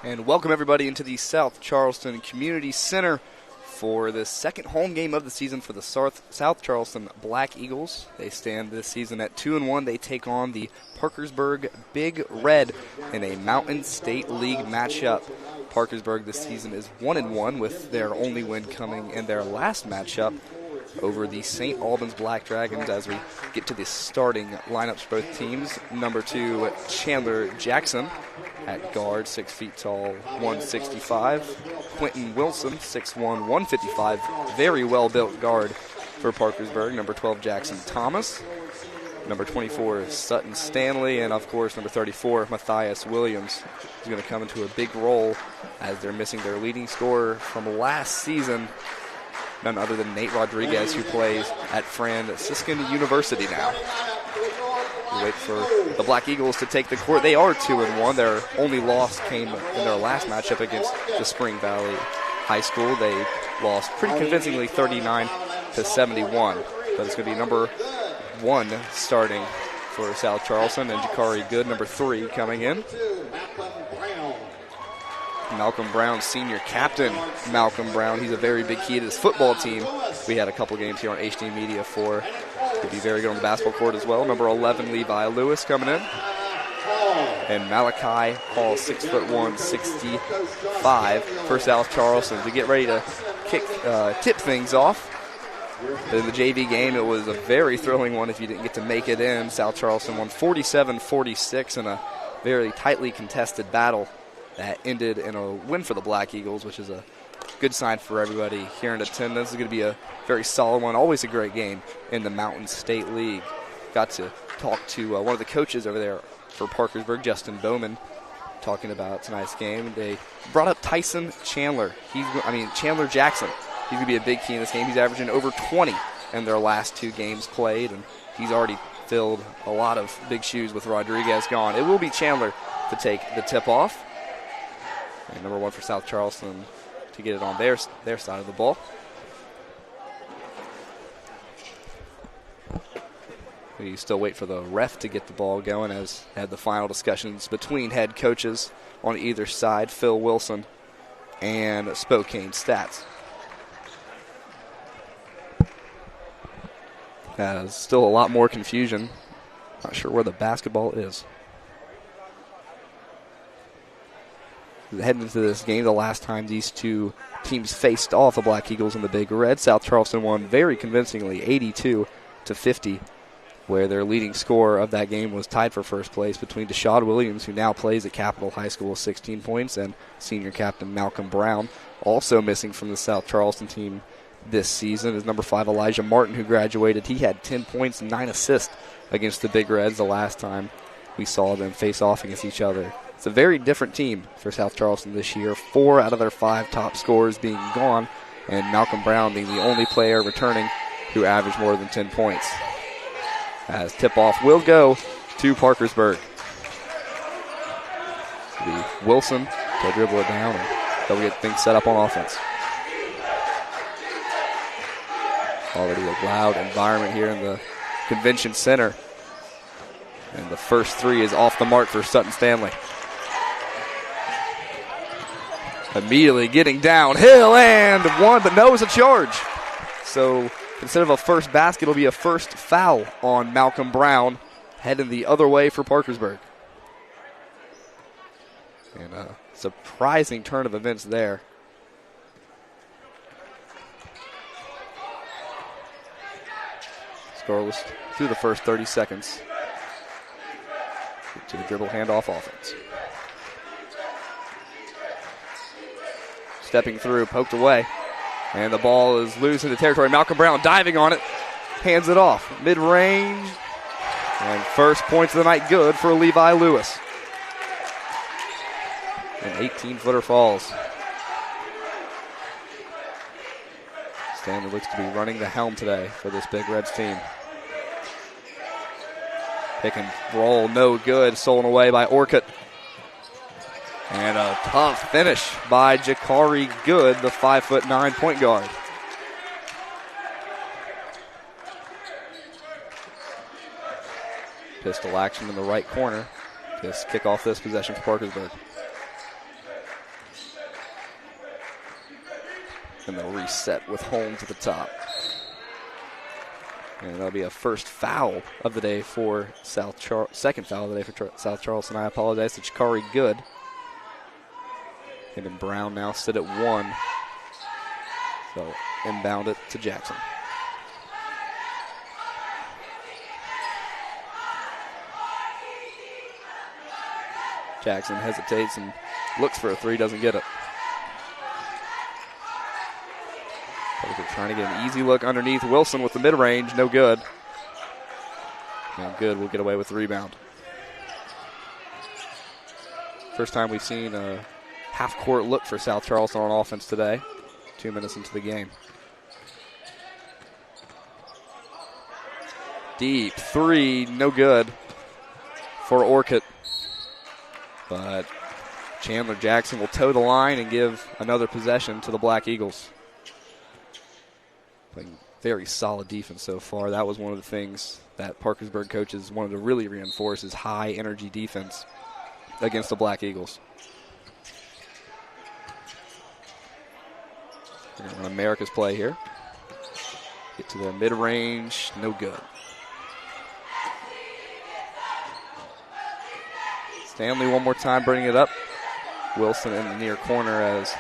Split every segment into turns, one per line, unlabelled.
And welcome everybody into the South Charleston Community Center for the second home game of the season for the South Charleston Black Eagles. They stand this season at 2-1. They take on the Parkersburg Big Red in a Mountain State League matchup. Parkersburg this season is 1-1 with their only win coming in their last matchup over the St. Albans Black Dragons. As we get to the starting lineups for both teams, number 2, Chandler Jackson at guard, 6 feet tall, 165. Quentin Wilson, 6'1", 155. Very well-built guard for Parkersburg. Number 12, Jackson Thomas. Number 24, Sutton Stanley. And, of course, number 34, Matthias Williams, is going to come into a big role as they're missing their leading scorer from last season, none other than Nate Rodriguez, who plays at Franciscan University now. We wait for the Black Eagles to take the court. They are 2-1. Their only loss came in their last matchup against the Spring Valley High School. They lost pretty convincingly, 39-71. But it's going to be number 1 starting for South Charleston, and Jakari Good, number 3, coming in. Malcolm Brown, senior captain Malcolm Brown. He's a very big key to this football team. We had a couple games here on HD Media for. Could be very good on the basketball court as well. Number 11, Levi Lewis, coming in. And Malachi Hall, 6'1", 65 for South Charleston to get ready to tip things off. In the JV game, it was a very thrilling one if you didn't get to make it in. South Charleston won 47-46 in a very tightly contested battle that ended in a win for the Black Eagles, which is a good sign for everybody here in attendance. It's going to be a very solid one, always a great game in the Mountain State League. Got to talk to one of the coaches over there for Parkersburg, Justin Bowman, talking about tonight's game. They brought up Tyson Chandler. Chandler Jackson. He's going to be a big key in this game. He's averaging over 20 in their last 2 games played, and he's already filled a lot of big shoes with Rodriguez gone. It will be Chandler to take the tip-off. And number 1 for South Charleston to get it on their side of the ball. We still wait for the ref to get the ball going, as had the final discussions between head coaches on either side, Phil Wilson and Spokane Stats. Still a lot more confusion. Not sure where the basketball is. Heading into this game, the last time these two teams faced off, the Black Eagles and the Big Red, South Charleston won very convincingly, 82-50. where their leading scorer of that game was tied for first place between Deshaun Williams, who now plays at Capital High School with 16 points, and senior captain Malcolm Brown. Also missing from the South Charleston team this season is number 5 Elijah Martin, who graduated. He had 10 points and 9 assists against the Big Reds the last time we saw them face off against each other. It's a very different team for South Charleston this year. 4 out of their 5 top scorers being gone, and Malcolm Brown being the only player returning who averaged more than 10 points. As tip-off will go to Parkersburg. It'll be Wilson to dribble it down, and they'll get things set up on offense. Already a loud environment here in the convention center. And the first 3 is off the mark for Sutton Stanley. Immediately getting downhill and one, but no, it's a charge. So instead of a first basket, it'll be a first foul on Malcolm Brown, heading the other way for Parkersburg. And a surprising turn of events there. Scoreless through the first 30 seconds. To the dribble handoff offense. Stepping through, poked away. And the ball is loose in the territory. Malcolm Brown diving on it. Hands it off. Mid-range. And first points of the night good for Levi Lewis. An 18-footer falls. Stanley looks to be running the helm today for this Big Reds team. Pick and roll, no good. Stolen away by Orcutt. And a tough finish by Jakari Good, the 5'9" point guard. Pistol action in the right corner. Just kick off this possession for Parkersburg. And they'll reset with Holmes at the top. And that'll be a first foul of the day for second foul of the day for South Charleston. I apologize to Jakari Good. And then Brown now sit at 1. So inbound it to Jackson. Jackson hesitates and looks for a 3, doesn't get it. They're trying to get an easy look underneath. Wilson with the mid-range, no good. And Good will get away with the rebound. First time we've seen a half-court look for South Charleston on offense today. 2 minutes into the game. Deep 3, no good for Orcutt. But Chandler Jackson will toe the line and give another possession to the Black Eagles. Playing very solid defense so far. That was one of the things that Parkersburg coaches wanted to really reinforce, is high energy defense against the Black Eagles. They're going to run America's play here. Get to their mid-range, no good. Stanley one more time bringing it up. Wilson in the near corner as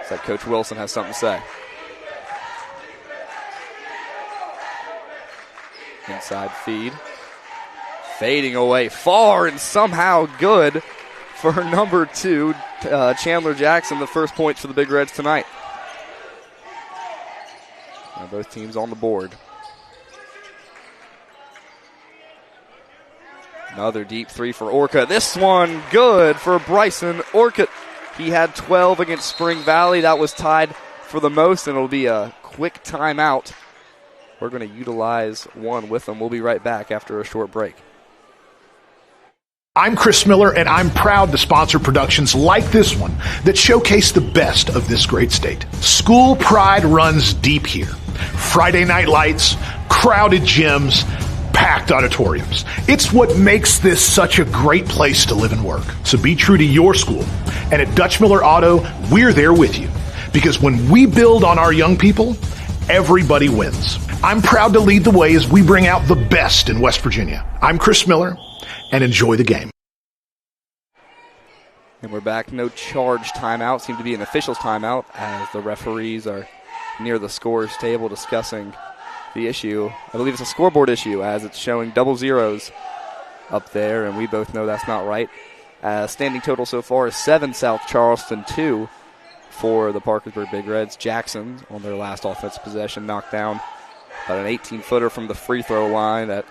that Coach Wilson has something to say. Inside feed. Fading away far and somehow good for number 2, Chandler Jackson, the first points for the Big Reds tonight. Now both teams on the board. Another deep 3 for Orcutt. This one good for Bryson Orcutt. He had 12 against Spring Valley. That was tied for the most, and it'll be a quick timeout. We're going to utilize one with them. We'll be right back after a short break.
I'm Chris Miller, and I'm proud to sponsor productions like this one that showcase the best of this great state. School pride runs deep here. Friday night lights, crowded gyms, packed auditoriums. It's what makes this such a great place to live and work. So be true to your school. And at Dutch Miller Auto, we're there with you. Because when we build on our young people, everybody wins. I'm proud to lead the way as we bring out the best in West Virginia. I'm Chris Miller, and enjoy the game.
And we're back. No charge timeout. Seemed to be an official's timeout as the referees are near the scorer's table discussing the issue. I believe it's a scoreboard issue as it's showing double zeros up there, and we both know that's not right. Standing total so far is 7 South Charleston, 2 for the Parkersburg Big Reds. Jackson on their last offensive possession knocked down about an 18-footer from the free throw line that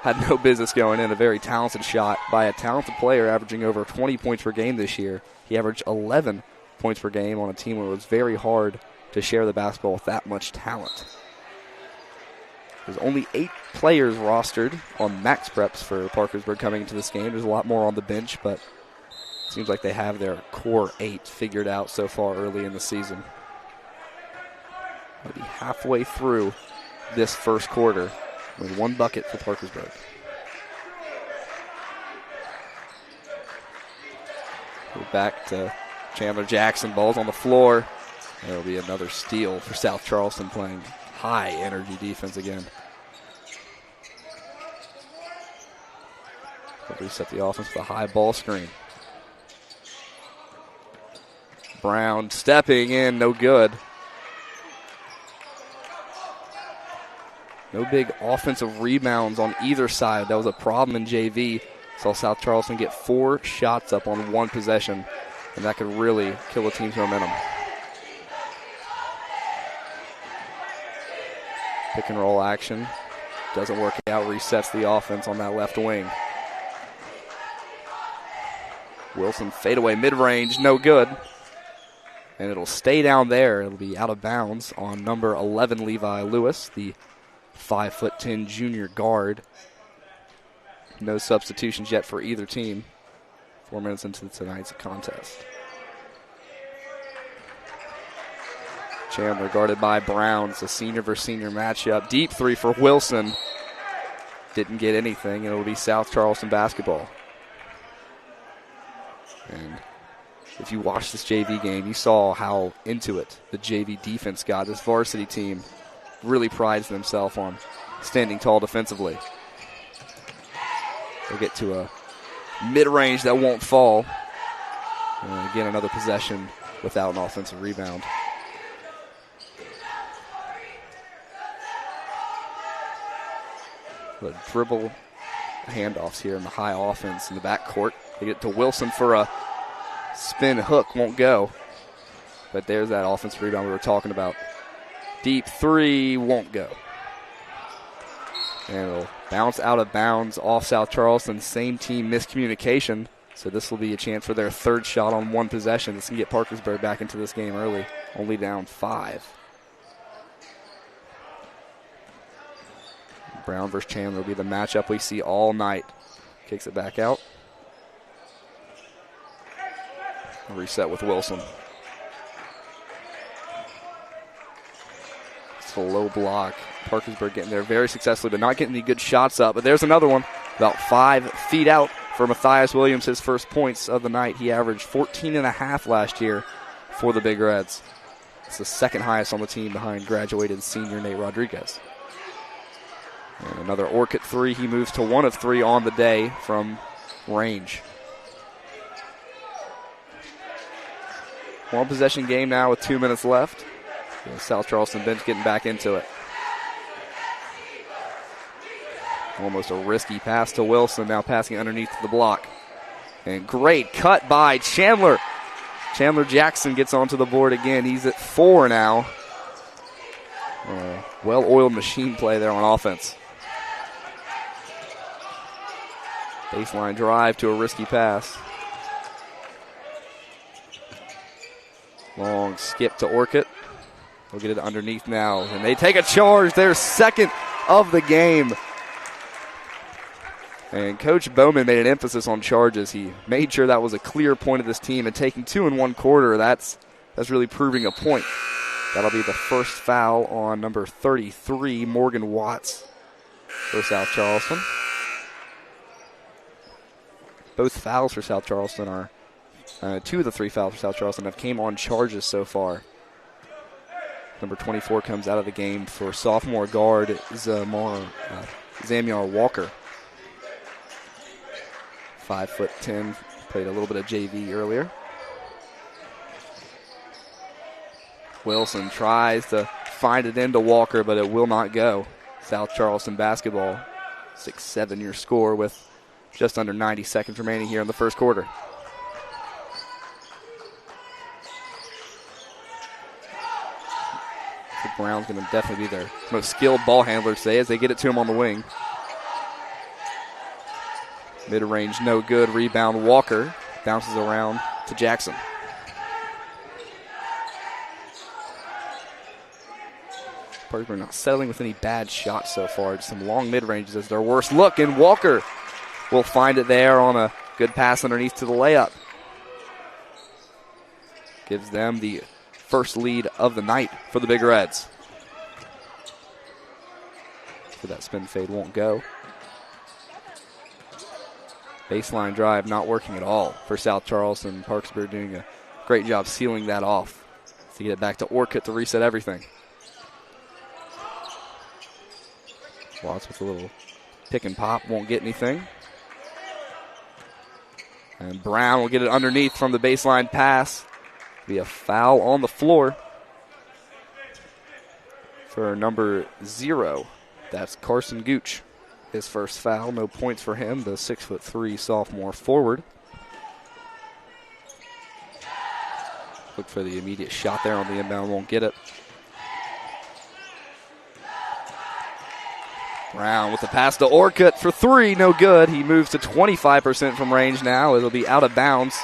had no business going in. A very talented shot by a talented player averaging over 20 points per game this year. He averaged 11 points per game on a team where it was very hard to share the basketball with that much talent. There's only 8 players rostered on max preps for Parkersburg coming into this game. There's a lot more on the bench, but it seems like they have their core 8 figured out so far early in the season. Maybe halfway through this first quarter with 1 bucket for Parkersburg. Go back to Chandler Jackson. Ball's on the floor. There'll be another steal for South Charleston playing high energy defense again. They'll reset the offense with a high ball screen. Brown stepping in, no good. No big offensive rebounds on either side. That was a problem in JV. Saw South Charleston get 4 shots up on 1 possession, and that could really kill a team's momentum. Pick and roll action. Doesn't work out. Resets the offense on that left wing. Wilson fadeaway mid-range. No good. And it'll stay down there. It'll be out of bounds on number 11, Levi Lewis, the 5'10" junior guard. No substitutions yet for either team. 4 minutes into tonight's contest. Chandler guarded by Brown. It's a senior versus senior matchup. Deep 3 for Wilson. Didn't get anything, and it'll be South Charleston basketball. And if you watched this JV game, you saw how into it the JV defense got. This varsity team really prides themselves on standing tall defensively. They'll get to a mid-range that won't fall. And again, another possession without an offensive rebound. The dribble handoffs here in the high offense in the backcourt. They get to Wilson for a spin hook, won't go. But there's that offensive rebound we were talking about. Deep 3, won't go. And it'll bounce out of bounds off South Charleston. Same team miscommunication. So this will be a chance for their 3rd shot on 1 possession. This can get Parkersburg back into this game early. Only down 5. Brown versus Chandler will be the matchup we see all night. Kicks it back out. Reset with Wilson. It's a low block. Parkersburg getting there very successfully, but not getting any good shots up. But there's another one, about 5 feet out for Matthias Williams, his first points of the night. He averaged 14.5 last year for the Big Reds. It's the 2nd highest on the team behind graduated senior Nate Rodriguez. And another Orchid 3. He moves to 1 of 3 on the day from range. 1 possession game now with 2 minutes left. The South Charleston bench getting back into it. Almost a risky pass to Wilson, now passing underneath the block. And great cut by Chandler. Chandler Jackson gets onto the board again. He's at 4 now. Well-oiled machine play there on offense. Baseline drive to a risky pass. Long skip to Orchid. We'll get it underneath now. And they take a charge. Their 2nd of the game. And Coach Bowman made an emphasis on charges. He made sure that was a clear point of this team. And taking 2 in 1 quarter, that's really proving a point. That'll be the first foul on number 33, Morgan Watts, for South Charleston. Both fouls for South Charleston are 2 of the 3 fouls for South Charleston have came on charges so far. Number 24 comes out of the game for sophomore guard Zamiar Walker. 5'10", played a little bit of JV earlier. Wilson tries to find it into Walker, but it will not go. South Charleston basketball. 6-7 your score with just under 90 seconds remaining here in the first quarter. I think Brown's going to definitely be their most skilled ball handler today as they get it to him on the wing. Mid-range, no good. Rebound, Walker. Bounces around to Jackson. Parkersburg not settling with any bad shots so far. Just some long mid-ranges as their worst look. And Walker will find it there on a good pass underneath to the layup. Gives them the first lead of the night for the Big Reds. So that spin fade won't go. Baseline drive not working at all for South Charleston. Parkersburg doing a great job sealing that off to get it back to Orcutt to reset everything. Watts with a little pick and pop, won't get anything. And Brown will get it underneath from the baseline pass. Be a foul on the floor for number 0. That's Carson Gooch. His first foul, no points for him, the 6'3" sophomore forward. Look for the immediate shot there on the inbound, won't get it. Brown with the pass to Orcutt for 3, no good. He moves to 25% from range now. It'll be out of bounds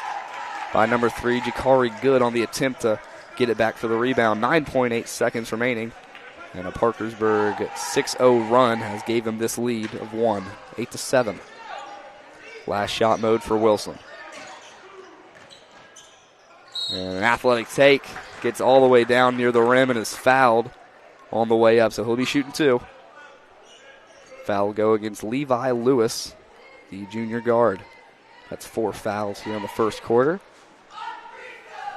by number 3, Jakari Good on the attempt to get it back for the rebound. 9.8 seconds remaining. And a Parkersburg 6-0 run has gave them this lead of 1, 8-7. Last shot mode for Wilson. And an athletic take. Gets all the way down near the rim and is fouled on the way up. So he'll be shooting 2. Foul will go against Levi Lewis, the junior guard. That's 4 fouls here in the first quarter.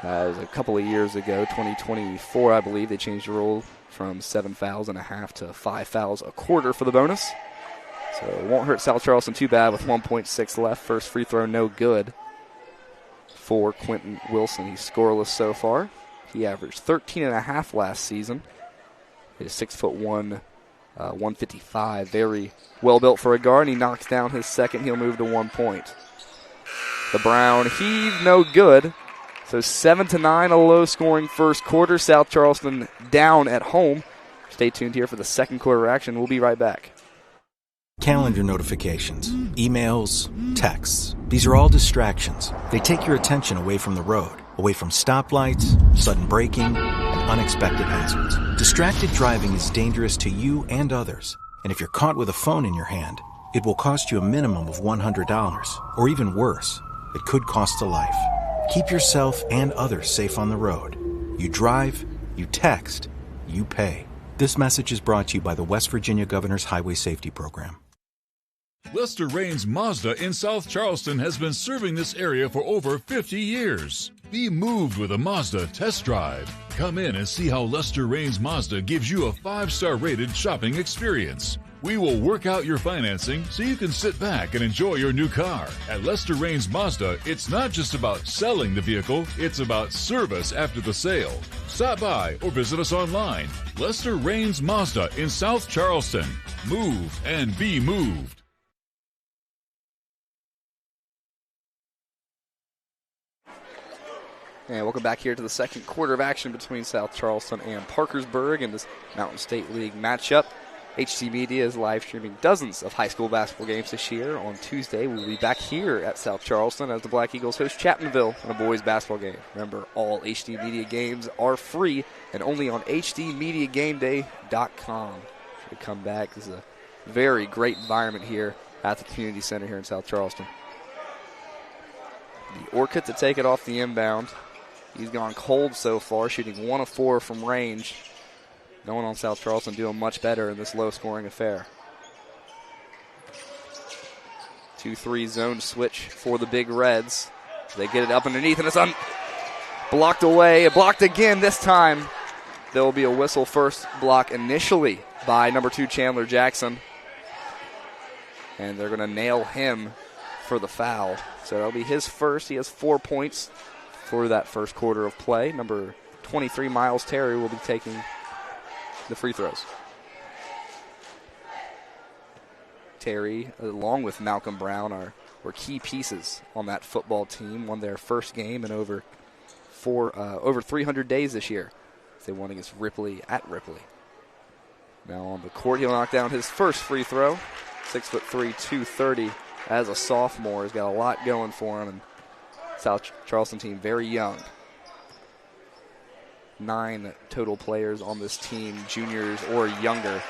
As a couple of years ago, 2024, I believe, they changed the rule from 7 fouls and a half to 5 fouls a quarter for the bonus. So it won't hurt South Charleston too bad with 1.6 left. First free throw, no good for Quentin Wilson. He's scoreless so far. He averaged 13.5 last season. He's 6'1", 155. Very well built for a guard. He knocks down his second. He'll move to 1 point. The Brown heave, no good. So 7-9, a low-scoring first quarter. South Charleston down at home. Stay tuned here for the second quarter action. We'll be right back.
Calendar notifications, emails, texts. These are all distractions. They take your attention away from the road, away from stoplights, sudden braking, and unexpected hazards. Distracted driving is dangerous to you and others. And if you're caught with a phone in your hand, it will cost you a minimum of $100. Or even worse, it could cost a life. Keep yourself and others safe on the road. You drive, you text, you pay. This message is brought to you by the West Virginia Governor's Highway Safety Program.
Lester Raines Mazda in South Charleston has been serving this area for over 50 years. Be moved with a Mazda test drive. Come in and see how Lester Raines Mazda gives you a 5-star rated shopping experience. We will work out your financing so you can sit back and enjoy your new car. At Lester Raines Mazda, it's not just about selling the vehicle, it's about service after the sale. Stop by or visit us online. Lester Raines Mazda in South Charleston. Move and be moved.
And welcome back here to the second quarter of action between South Charleston and Parkersburg in this Mountain State League matchup. HT Media is live streaming dozens of high school basketball games this year. On Tuesday, we'll be back here at South Charleston as the Black Eagles host Chapmanville in a boys basketball game. Remember, all HT Media games are free and only on hdmediagameday.com. Should come back. This is a very great environment here at the community center here in South Charleston. The Orcutt to take it off the inbound. He's gone cold so far, shooting 1 of 4 from range. No one on South Charleston doing much better in this low-scoring affair. 2-3 zone switch for the Big Reds. They get it up underneath, and it's blocked away. Blocked again this time. There will be a whistle first block initially by number 2 Chandler Jackson. And they're going to nail him for the foul. So that'll be his first. He has 4 points for that first quarter of play. Number 23, Miles Terry, will be taking the free throws. Terry, along with Malcolm Brown, were key pieces on that football team. Won their first game in over 300 days this year. They won against Ripley at Ripley. Now on the court, he'll knock down his first free throw. 6'3", 230 as a sophomore. He's got a lot going for him. And South Charleston team very young. 9 total players on this team, juniors or younger,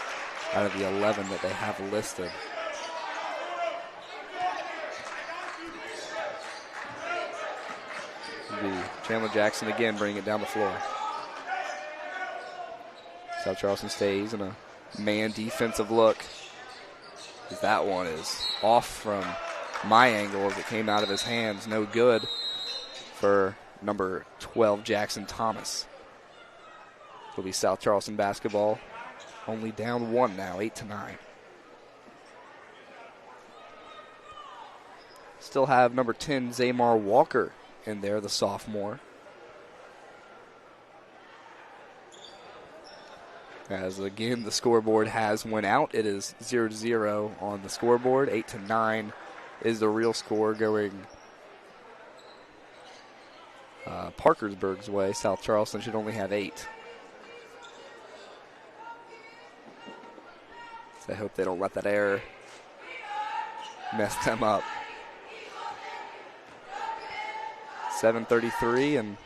out of the 11 that they have listed. Chandler Jackson again bringing it down the floor. South Charleston stays in a man defensive look. That one is off from my angle as it came out of his hands. No good for number 12, Jackson Thomas. It'll be South Charleston basketball. Only down 1 now, 8-9. Still have number 10, Zamar Walker, in there, the sophomore. As again, the scoreboard has went out. It is 0-0 on the scoreboard. 8-9 is the real score going Parkersburg's way. South Charleston should only have 8. So I hope they don't let that error mess them up. 7:33, and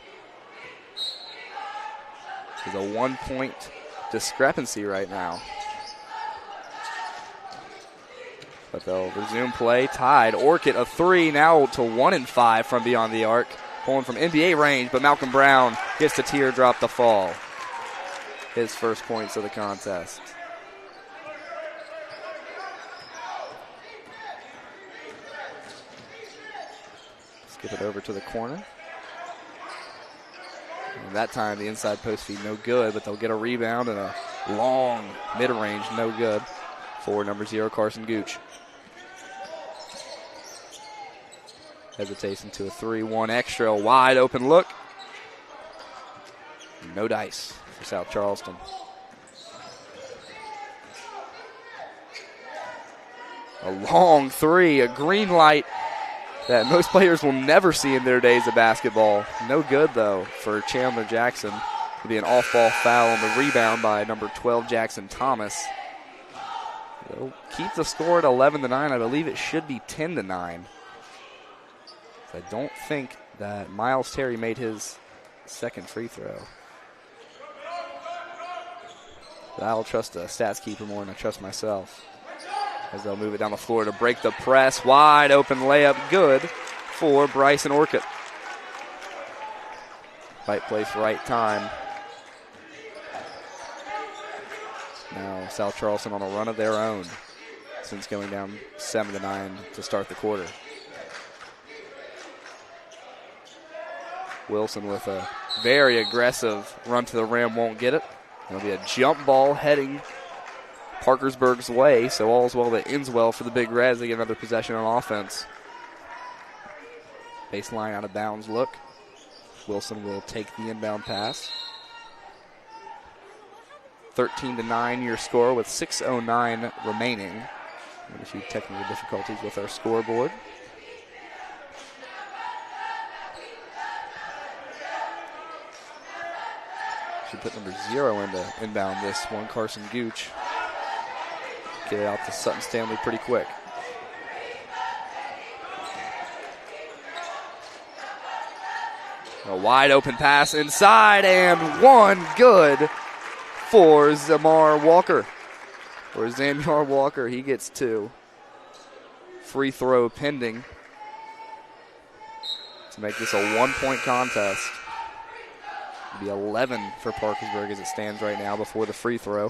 there's a 1-point discrepancy right now. But they'll resume play. Tied. Orchid a 3, now to 1-5 from beyond the arc. Pulling from NBA range, but Malcolm Brown gets the teardrop to fall. His first points of the contest. Skip it over to the corner. And that time the inside post feed no good, but they'll get a rebound and a long mid-range no good for number 0, Carson Gooch. Hesitates into a 3-1 extra, wide open look. No dice for South Charleston. A long 3, a green light that most players will never see in their days of basketball. No good, though, for Chandler Jackson. It'll be an off-ball foul on the rebound by number 12, Jackson Thomas. They'll keep the score at 11-9. I believe it should be 10-9. I don't think that Miles Terry made his second free throw. But I'll trust the stats keeper more than I trust myself, as they'll move it down the floor to break the press. Wide open layup, good for Bryson Orcutt. Right place, right time. Now South Charleston on a run of their own since going down 7-9 to start the quarter. Wilson with a very aggressive run to the rim, won't get it. It'll be a jump ball heading Parkersburg's way, so all's well that ends well for the Big Reds. They get another possession on offense. Baseline out of bounds look. Wilson will take the inbound pass. 13-9 your score with 6:09 remaining. And a few technical difficulties with our scoreboard. Should put number 0 into inbound this one, Carson Gooch. Get it out to Sutton Stanley pretty quick. A wide open pass inside, and one good for Zamar Walker. Or Zamar Walker, he gets 2. Free throw pending to make this a 1-point contest. It'll be 11 for Parkersburg as it stands right now before the free throw.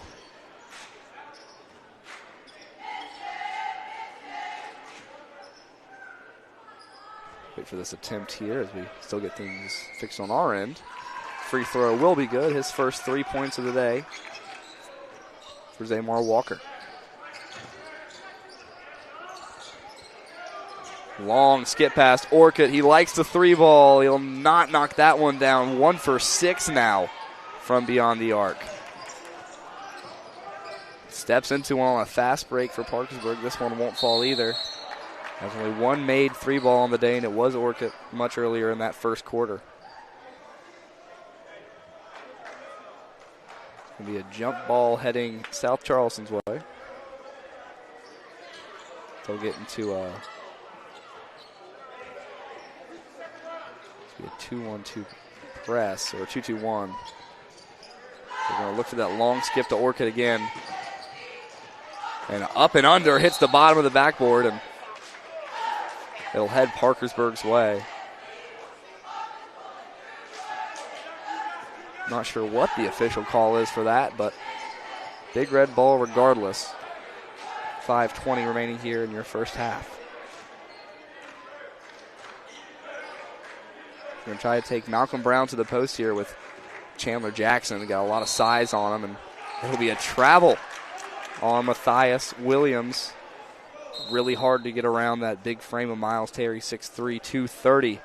Wait for this attempt here as we still get things fixed on our end. Free throw will be good. His first 3 points of the day for Zamar Walker. Long skip past Orcutt. He likes the 3-ball. He'll not knock that one down. 1 for 6 now from beyond the arc. Steps into one on a fast break for Parkersburg. This one won't fall either. There's only one made 3-ball on the day, and it was Orcutt much earlier in that first quarter. It's going to be a jump ball heading South Charleston's way. They'll get into a 2-1-2 press, or a 2-2-1. They're going to look for that long skip to Orcutt again. And up and under, hits the bottom of the backboard, and it'll head Parkersburg's way. Not sure what the official call is for that, but big red ball regardless. 5:20 remaining here in your first half. We're going to try to take Malcolm Brown to the post here with Chandler Jackson. Got a lot of size on him, and it'll be a travel on Matthias Williams. Really hard to get around that big frame of Miles Terry, 6'3", 230.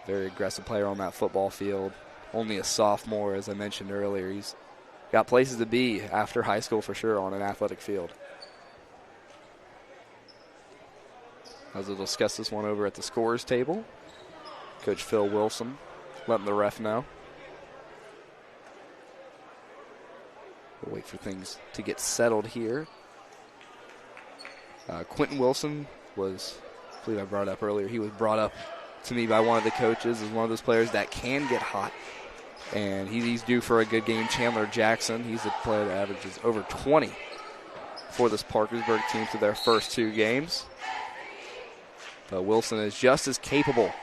Very aggressive player on that football field. Only a sophomore, as I mentioned earlier. He's got places to be after high school for sure on an athletic field. As we'll discuss this one over at the scorers table. Coach Phil Wilson letting the ref know. We'll wait for things to get settled here. Quentin Wilson was, I believe I brought up earlier, he was brought up to me by one of the coaches as one of those players that can get hot. And he's due for a good game. Chandler Jackson, he's a player that averages over 20 for this Parkersburg team through their first 2 games. But Wilson is just as capable.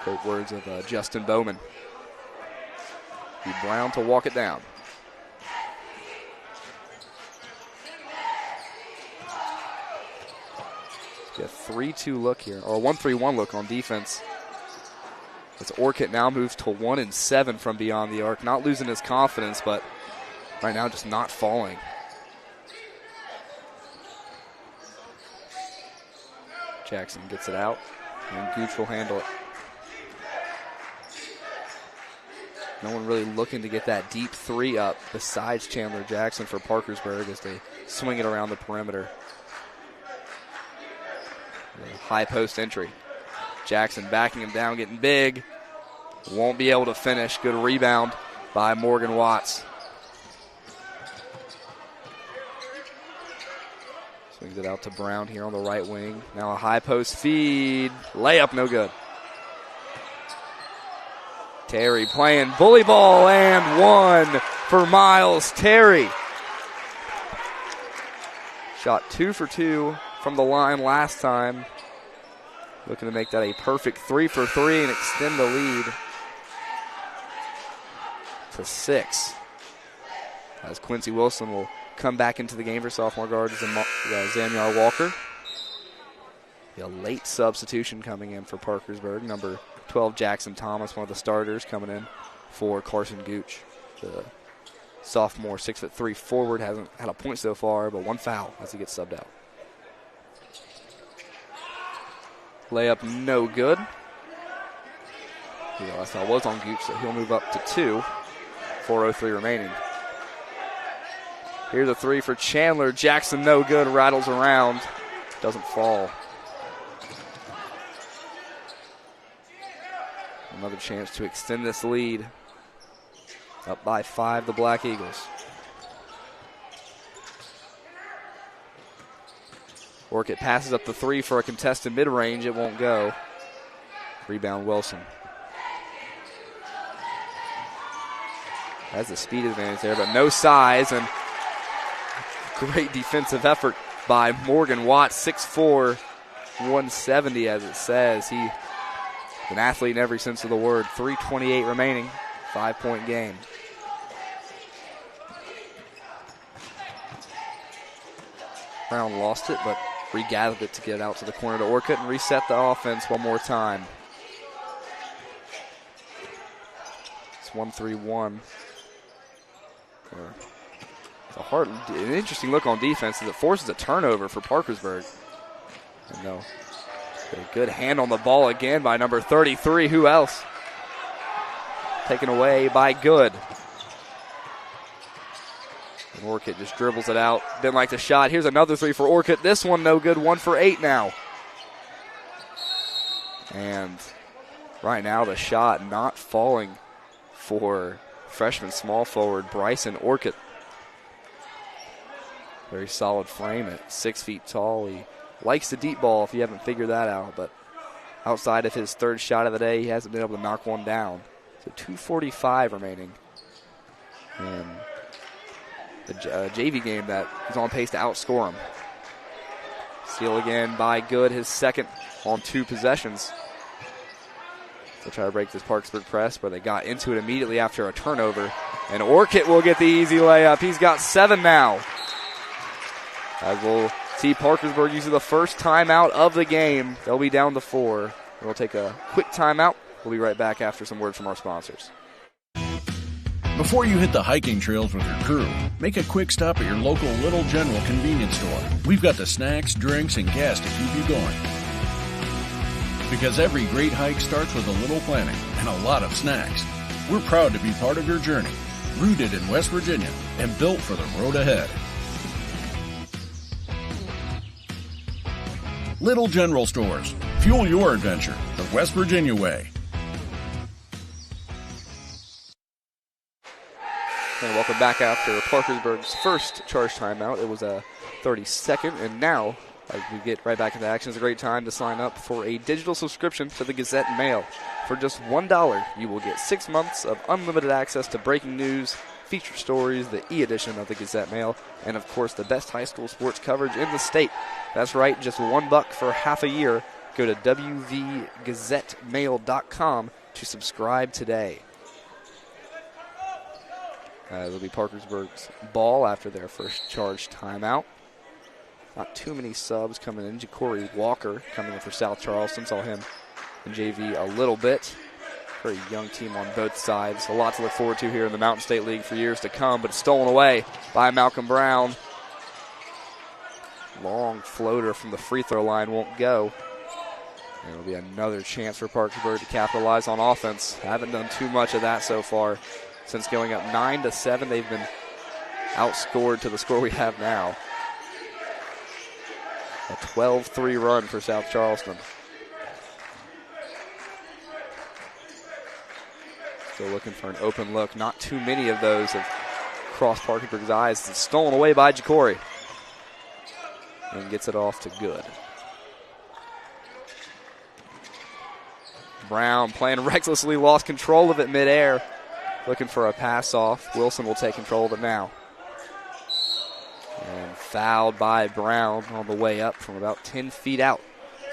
Great words of Justin Bowman. Be Brown to walk it down. Get a 3-2 look here, or a 1-3-1 look on defense. As Orcutt now moves to 1-7 from beyond the arc. Not losing his confidence, but right now just not falling. Jackson gets it out, and Gooch will handle it. No one really looking to get that deep 3 up besides Chandler Jackson for Parkersburg as they swing it around the perimeter. The high post entry. Jackson backing him down, getting big. Won't be able to finish. Good rebound by Morgan Watts. Swings it out to Brown here on the right wing. Now a high post feed. Layup no good. Terry playing bully ball, and 1 for Miles Terry. Shot 2 for 2 from the line last time. Looking to make that a perfect 3 for 3 and extend the lead to 6. As Quincy Wilson will come back into the game for sophomore guard Zamiar Walker. A late substitution coming in for Parkersburg. Number 12, Jackson Thomas, one of the starters coming in for Carson Gooch. The sophomore 6'3" forward hasn't had a point so far, but 1 foul as he gets subbed out. Layup no good. The last foul was on Gooch, so he'll move up to 2. 4:03 remaining. Here's a 3 for Chandler. Jackson no good, rattles around, doesn't fall. Another chance to extend this lead. Up by 5, the Black Eagles. Orcutt passes up the 3 for a contested mid-range. It won't go. Rebound Wilson. Has the speed advantage there, but no size, and great defensive effort by Morgan Watts. 6'4", 170 as it says. He's an athlete in every sense of the word. 3:28 remaining, 5-point game. Brown lost it, but regathered it to get it out to the corner to Orcutt and reset the offense one more time. It's 1-3-1. It's an interesting look on defense as it forces a turnover for Parkersburg. And no, a good hand on the ball again by number 33. Who else? Taken away by Good. And Orcutt just dribbles it out. Didn't like the shot. Here's another three for Orcutt. This one no good. 1 for 8 now. And right now the shot not falling for freshman small forward Bryson Orcutt. Very solid frame at 6 feet tall. He likes the deep ball if you haven't figured that out, but outside of his third shot of the day, he hasn't been able to knock one down. So 2:45 remaining. And the JV game that is on pace to outscore him. Steal again by Good, his second on 2 possessions. They'll try to break this Parkersburg press, but they got into it immediately after a turnover. And Orcutt will get the easy layup. He's got 7 now. As we'll see Parkersburg using the first timeout of the game. They'll be down to 4. We'll take a quick timeout. We'll be right back after some words from our sponsors.
Before you hit the hiking trails with your crew, make a quick stop at your local Little General convenience store. We've got the snacks, drinks, and gas to keep you going. Because every great hike starts with a little planning and a lot of snacks. We're proud to be part of your journey, rooted in West Virginia and built for the road ahead. Little General Stores. Fuel your adventure the West Virginia way.
And welcome back after Parkersburg's first charge timeout. It was a 30-second, and now as we get right back into action, it's a great time to sign up for a digital subscription to the Gazette Mail. For just $1, you will get 6 months of unlimited access to breaking news, feature stories, the e-edition of the Gazette Mail, and of course the best high school sports coverage in the state. That's right, just $1 for half a year. Go to wvgazettemail.com to subscribe today. It'll be Parkersburg's ball after their first charge timeout. Not too many subs coming in. Ja'Cory Walker coming in for South Charleston. Saw him in JV a little bit. Very young team on both sides. A lot to look forward to here in the Mountain State League for years to come, but it's stolen away by Malcolm Brown. Long floater from the free throw line won't go. And it'll be another chance for Parkersburg to capitalize on offense. Haven't done too much of that so far. Since going up 9-7, they've been outscored to the score we have now. A 12-3 run for South Charleston. Still looking for an open look. Not too many of those have crossed Parkersburg's eyes. It's stolen away by Ja'Cory. And gets it off to Good. Brown playing recklessly, lost control of it midair. Looking for a pass off. Wilson will take control of it now. And fouled by Brown on the way up from about 10 feet out.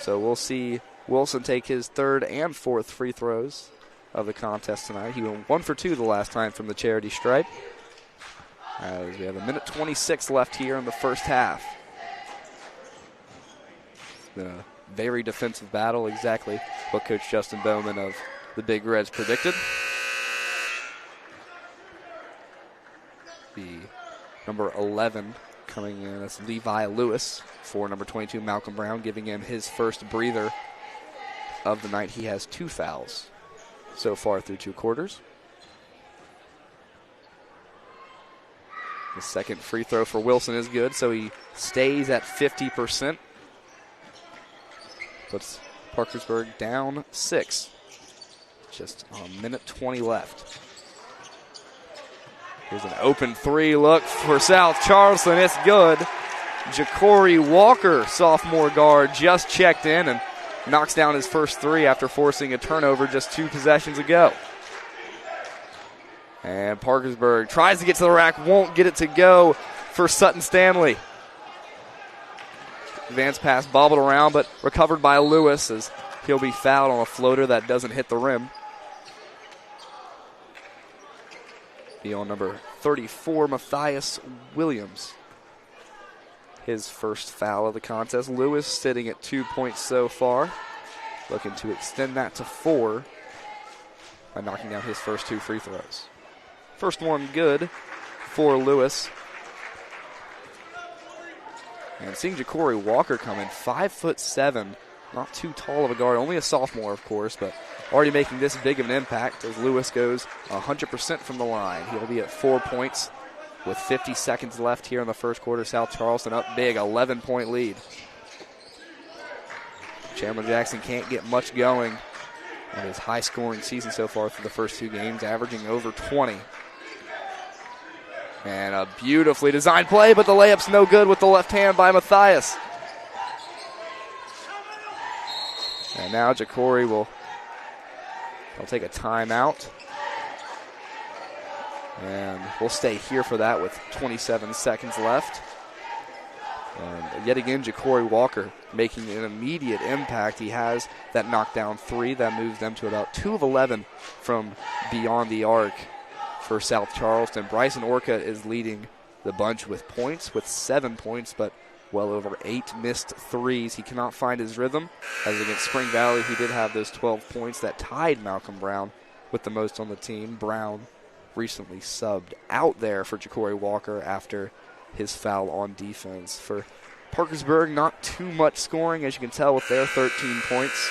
So we'll see Wilson take his third and fourth free throws of the contest tonight. He went 1 for 2 the last time from the charity stripe. As we have a minute 26 left here in the first half. It's been a very defensive battle, exactly what Coach Justin Bowman of the Big Reds predicted. The number 11 coming in, that's Levi Lewis for number 22, Malcolm Brown, giving him his first breather of the night. He has 2 fouls so far through 2 quarters. The second free throw for Wilson is good, so he stays at 50%. Puts Parkersburg down 6. Just a minute 20 left. Here's an open 3 look for South Charleston. It's good. Ja'Cory Walker, sophomore guard, just checked in and knocks down his first 3 after forcing a turnover just 2 possessions ago. And Parkersburg tries to get to the rack, won't get it to go for Sutton Stanley. Advanced pass bobbled around, but recovered by Lewis as he'll be fouled on a floater that doesn't hit the rim. Be on number 34, Matthias Williams. His first foul of the contest. Lewis sitting at 2 points so far. Looking to extend that to 4 by knocking down his first 2 free throws. First one good for Lewis. And seeing Ja'Cory Walker come in, 5'7", not too tall of a guard, only a sophomore, of course, but already making this big of an impact as Lewis goes 100% from the line. He'll be at 4 points with 50 seconds left here in the first quarter. South Charleston up big, 11-point lead. Chandler Jackson can't get much going in his high-scoring season so far for the first two games, averaging over 20. And a beautifully designed play, but the layup's no good with the left hand by Matthias. And now Jacory will take a timeout. And we'll stay here for that with 27 seconds left. And yet again, Jacory Walker making an immediate impact. He has that knockdown three that moves them to about 2 of 11 from beyond the arc for South Charleston. Bryson Orca is leading the bunch with points, with 7 points, but well over 8 missed threes. He cannot find his rhythm, as against Spring Valley he did have those 12 points that tied Malcolm Brown with the most on the team. Brown recently subbed out there for Jacory Walker after his foul on defense. For Parkersburg, not too much scoring, as you can tell with their 13 points.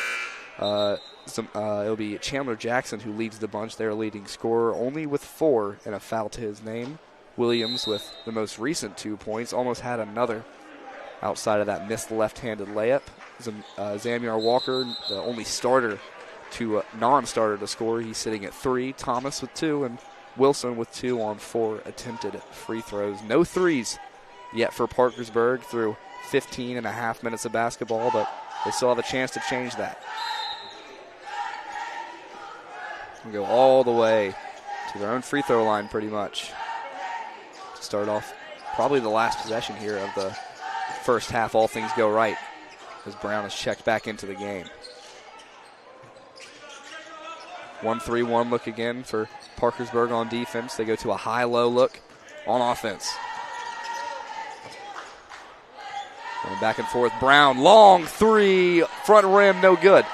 It'll be Chandler Jackson who leads the bunch, their leading scorer, only with 4 and a foul to his name. Williams, with the most recent 2 points, almost had another outside of that missed left-handed layup. Zamir Walker, the only starter to non-starter to score, he's sitting at 3. Thomas with 2, and Wilson with 2 on 4 attempted free throws. No threes yet for Parkersburg through 15 and a half minutes of basketball, but they still have a chance to change that. And go all the way to their own free throw line pretty much to start off probably the last possession here of the first half. All things go right as Brown is checked back into the game. 1-3-1 look again for Parkersburg on defense. They go to a high-low look on offense. Going back and forth. Brown, long three, front rim, no good.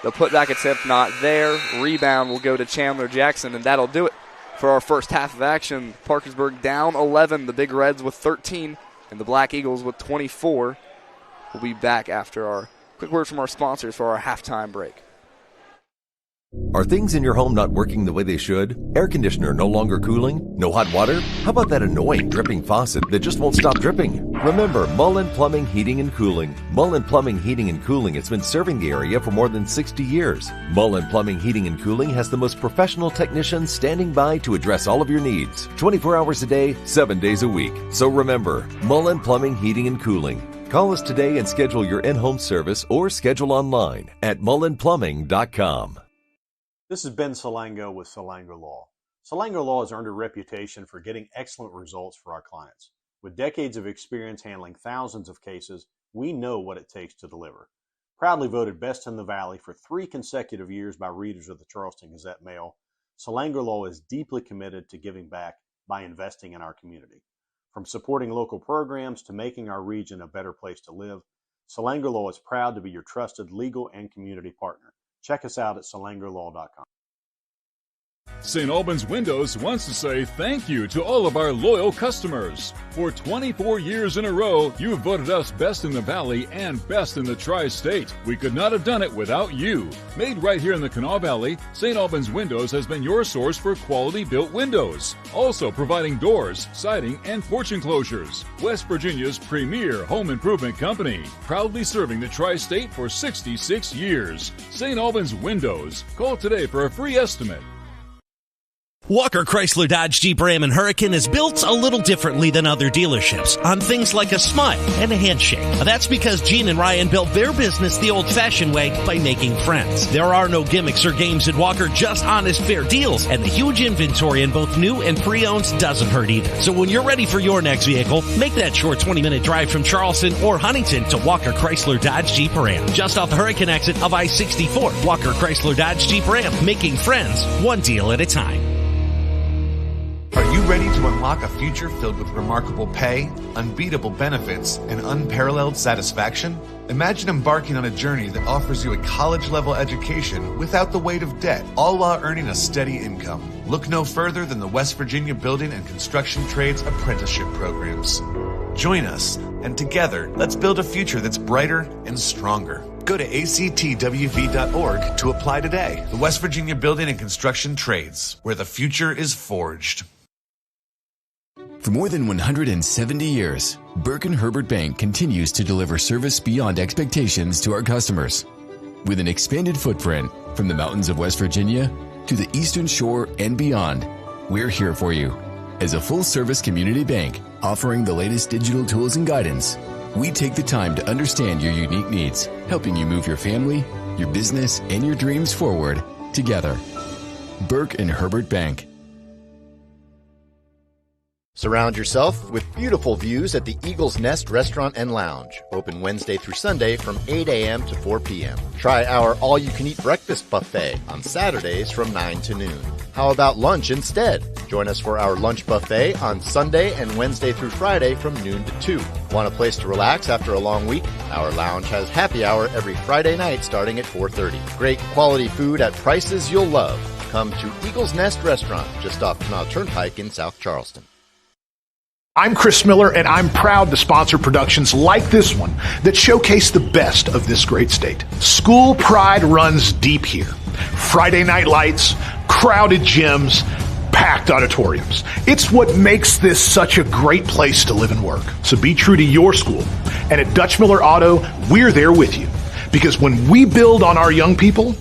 The putback attempt not there. Rebound will go to Chandler Jackson, and that'll do it for our first half of action. Parkersburg down 11, the Big Reds with 13, and the Black Eagles with 24. We'll be back after our quick word from our sponsors for our halftime break.
Are things in your home not working the way they should? Air conditioner no longer cooling? No hot water? How about that annoying dripping faucet that just won't stop dripping? Remember Mullen Plumbing, Heating and Cooling. Mullen Plumbing, Heating and Cooling has been serving the area for more than 60 years. Mullen Plumbing, Heating and Cooling has the most professional technicians standing by to address all of your needs. 24 hours a day, 7 days a week. So remember, Mullen Plumbing, Heating and Cooling. Call us today and schedule your in-home service or schedule online at mullenplumbing.com.
This is Ben Salango with Salango Law. Salango Law has earned a reputation for getting excellent results for our clients. With decades of experience handling thousands of cases, we know what it takes to deliver. Proudly voted best in the Valley for 3 consecutive years by readers of the Charleston Gazette-Mail, Salango Law is deeply committed to giving back by investing in our community. From supporting local programs to making our region a better place to live, Salango Law is proud to be your trusted legal and community partner. Check us out at salangolaw.com.
St. Albans Windows wants to say thank you to all of our loyal customers. For 24 years in a row, you've voted us best in the Valley and best in the Tri-State. We could not have done it without you. Made right here in the Kanawha Valley, St. Albans Windows has been your source for quality built windows. Also providing doors, siding, and porch enclosures. West Virginia's premier home improvement company. Proudly serving the Tri-State for 66 years. St. Albans Windows. Call today for a free estimate.
Walker Chrysler Dodge Jeep Ram and Hurricane is built a little differently than other dealerships on things like a smile and a handshake. That's because Gene and Ryan built their business the old-fashioned way by making friends. There are no gimmicks or games at Walker, just honest, fair deals, and the huge inventory in both new and pre-owns doesn't hurt either. So when you're ready for your next vehicle, make that short 20-minute drive from Charleston or Huntington to Walker Chrysler Dodge Jeep Ram. Just off the Hurricane exit of I-64, Walker Chrysler Dodge Jeep Ram, making friends one deal at a time.
Are you ready to unlock a future filled with remarkable pay, unbeatable benefits, and unparalleled satisfaction? Imagine embarking on a journey that offers you a college-level education without the weight of debt, all while earning a steady income. Look no further than the West Virginia Building and Construction Trades Apprenticeship Programs. Join us, and together, let's build a future that's brighter and stronger. Go to actwv.org to apply today. The West Virginia Building and Construction Trades, where the future is forged.
For more than 170 years, Burke & Herbert Bank continues to deliver service beyond expectations to our customers. With an expanded footprint from the mountains of West Virginia to the Eastern Shore and beyond, we're here for you. As a full-service community bank offering the latest digital tools and guidance, we take the time to understand your unique needs, helping you move your family, your business, and your dreams forward together. Burke & Herbert Bank.
Surround yourself with beautiful views at the Eagle's Nest Restaurant and Lounge, open Wednesday through Sunday from 8 a.m. to 4 p.m. Try our all-you-can-eat breakfast buffet on Saturdays from 9 to noon. How about lunch instead? Join us for our lunch buffet on Sunday and Wednesday through Friday from noon to 2. Want a place to relax after a long week? Our lounge has happy hour every Friday night starting at 4:30. Great quality food at prices you'll love. Come to Eagle's Nest Restaurant, just off Canal Turnpike in South Charleston.
I'm Chris Miller, and I'm proud to sponsor productions like this one that showcase the best of this great state. School pride runs deep here. Friday night lights, crowded gyms, packed auditoriums. It's what makes this such a great place to live and work. So be true to your school. And at Dutch Miller Auto, we're there with you. Because when we build on our young people,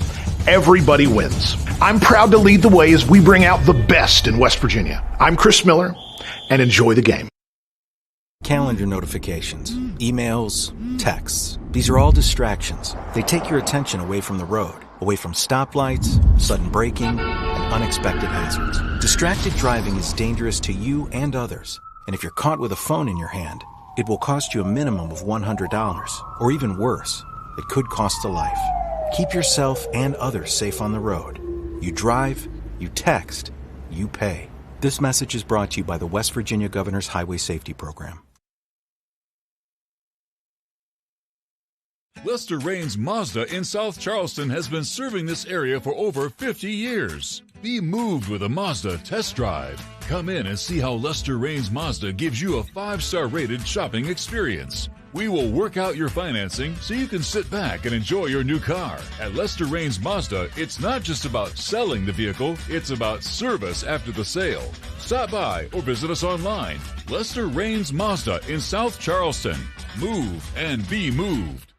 everybody wins. I'm proud to lead the way as we bring out the best in West Virginia. I'm Chris Miller, and enjoy the game.
Calendar notifications, emails, texts. These are all distractions. They take your attention away from the road, away from stoplights, sudden braking, and unexpected hazards. Distracted driving is dangerous to you and others. And if you're caught with a phone in your hand, it will cost you a minimum of $100, or even worse, it could cost a life. Keep yourself and others safe on the road. You drive, you text, you pay. This message is brought to you by the West Virginia Governor's Highway Safety Program.
Lester Raines Mazda in South Charleston has been serving this area for over 50 years. Be moved with a Mazda test drive. Come in and see how Lester Raines Mazda gives you a 5-star rated shopping experience. We will work out your financing so you can sit back and enjoy your new car. At Lester Raines Mazda, it's not just about selling the vehicle, it's about service after the sale. Stop by or visit us online. Lester Raines Mazda in South Charleston. Move and be moved.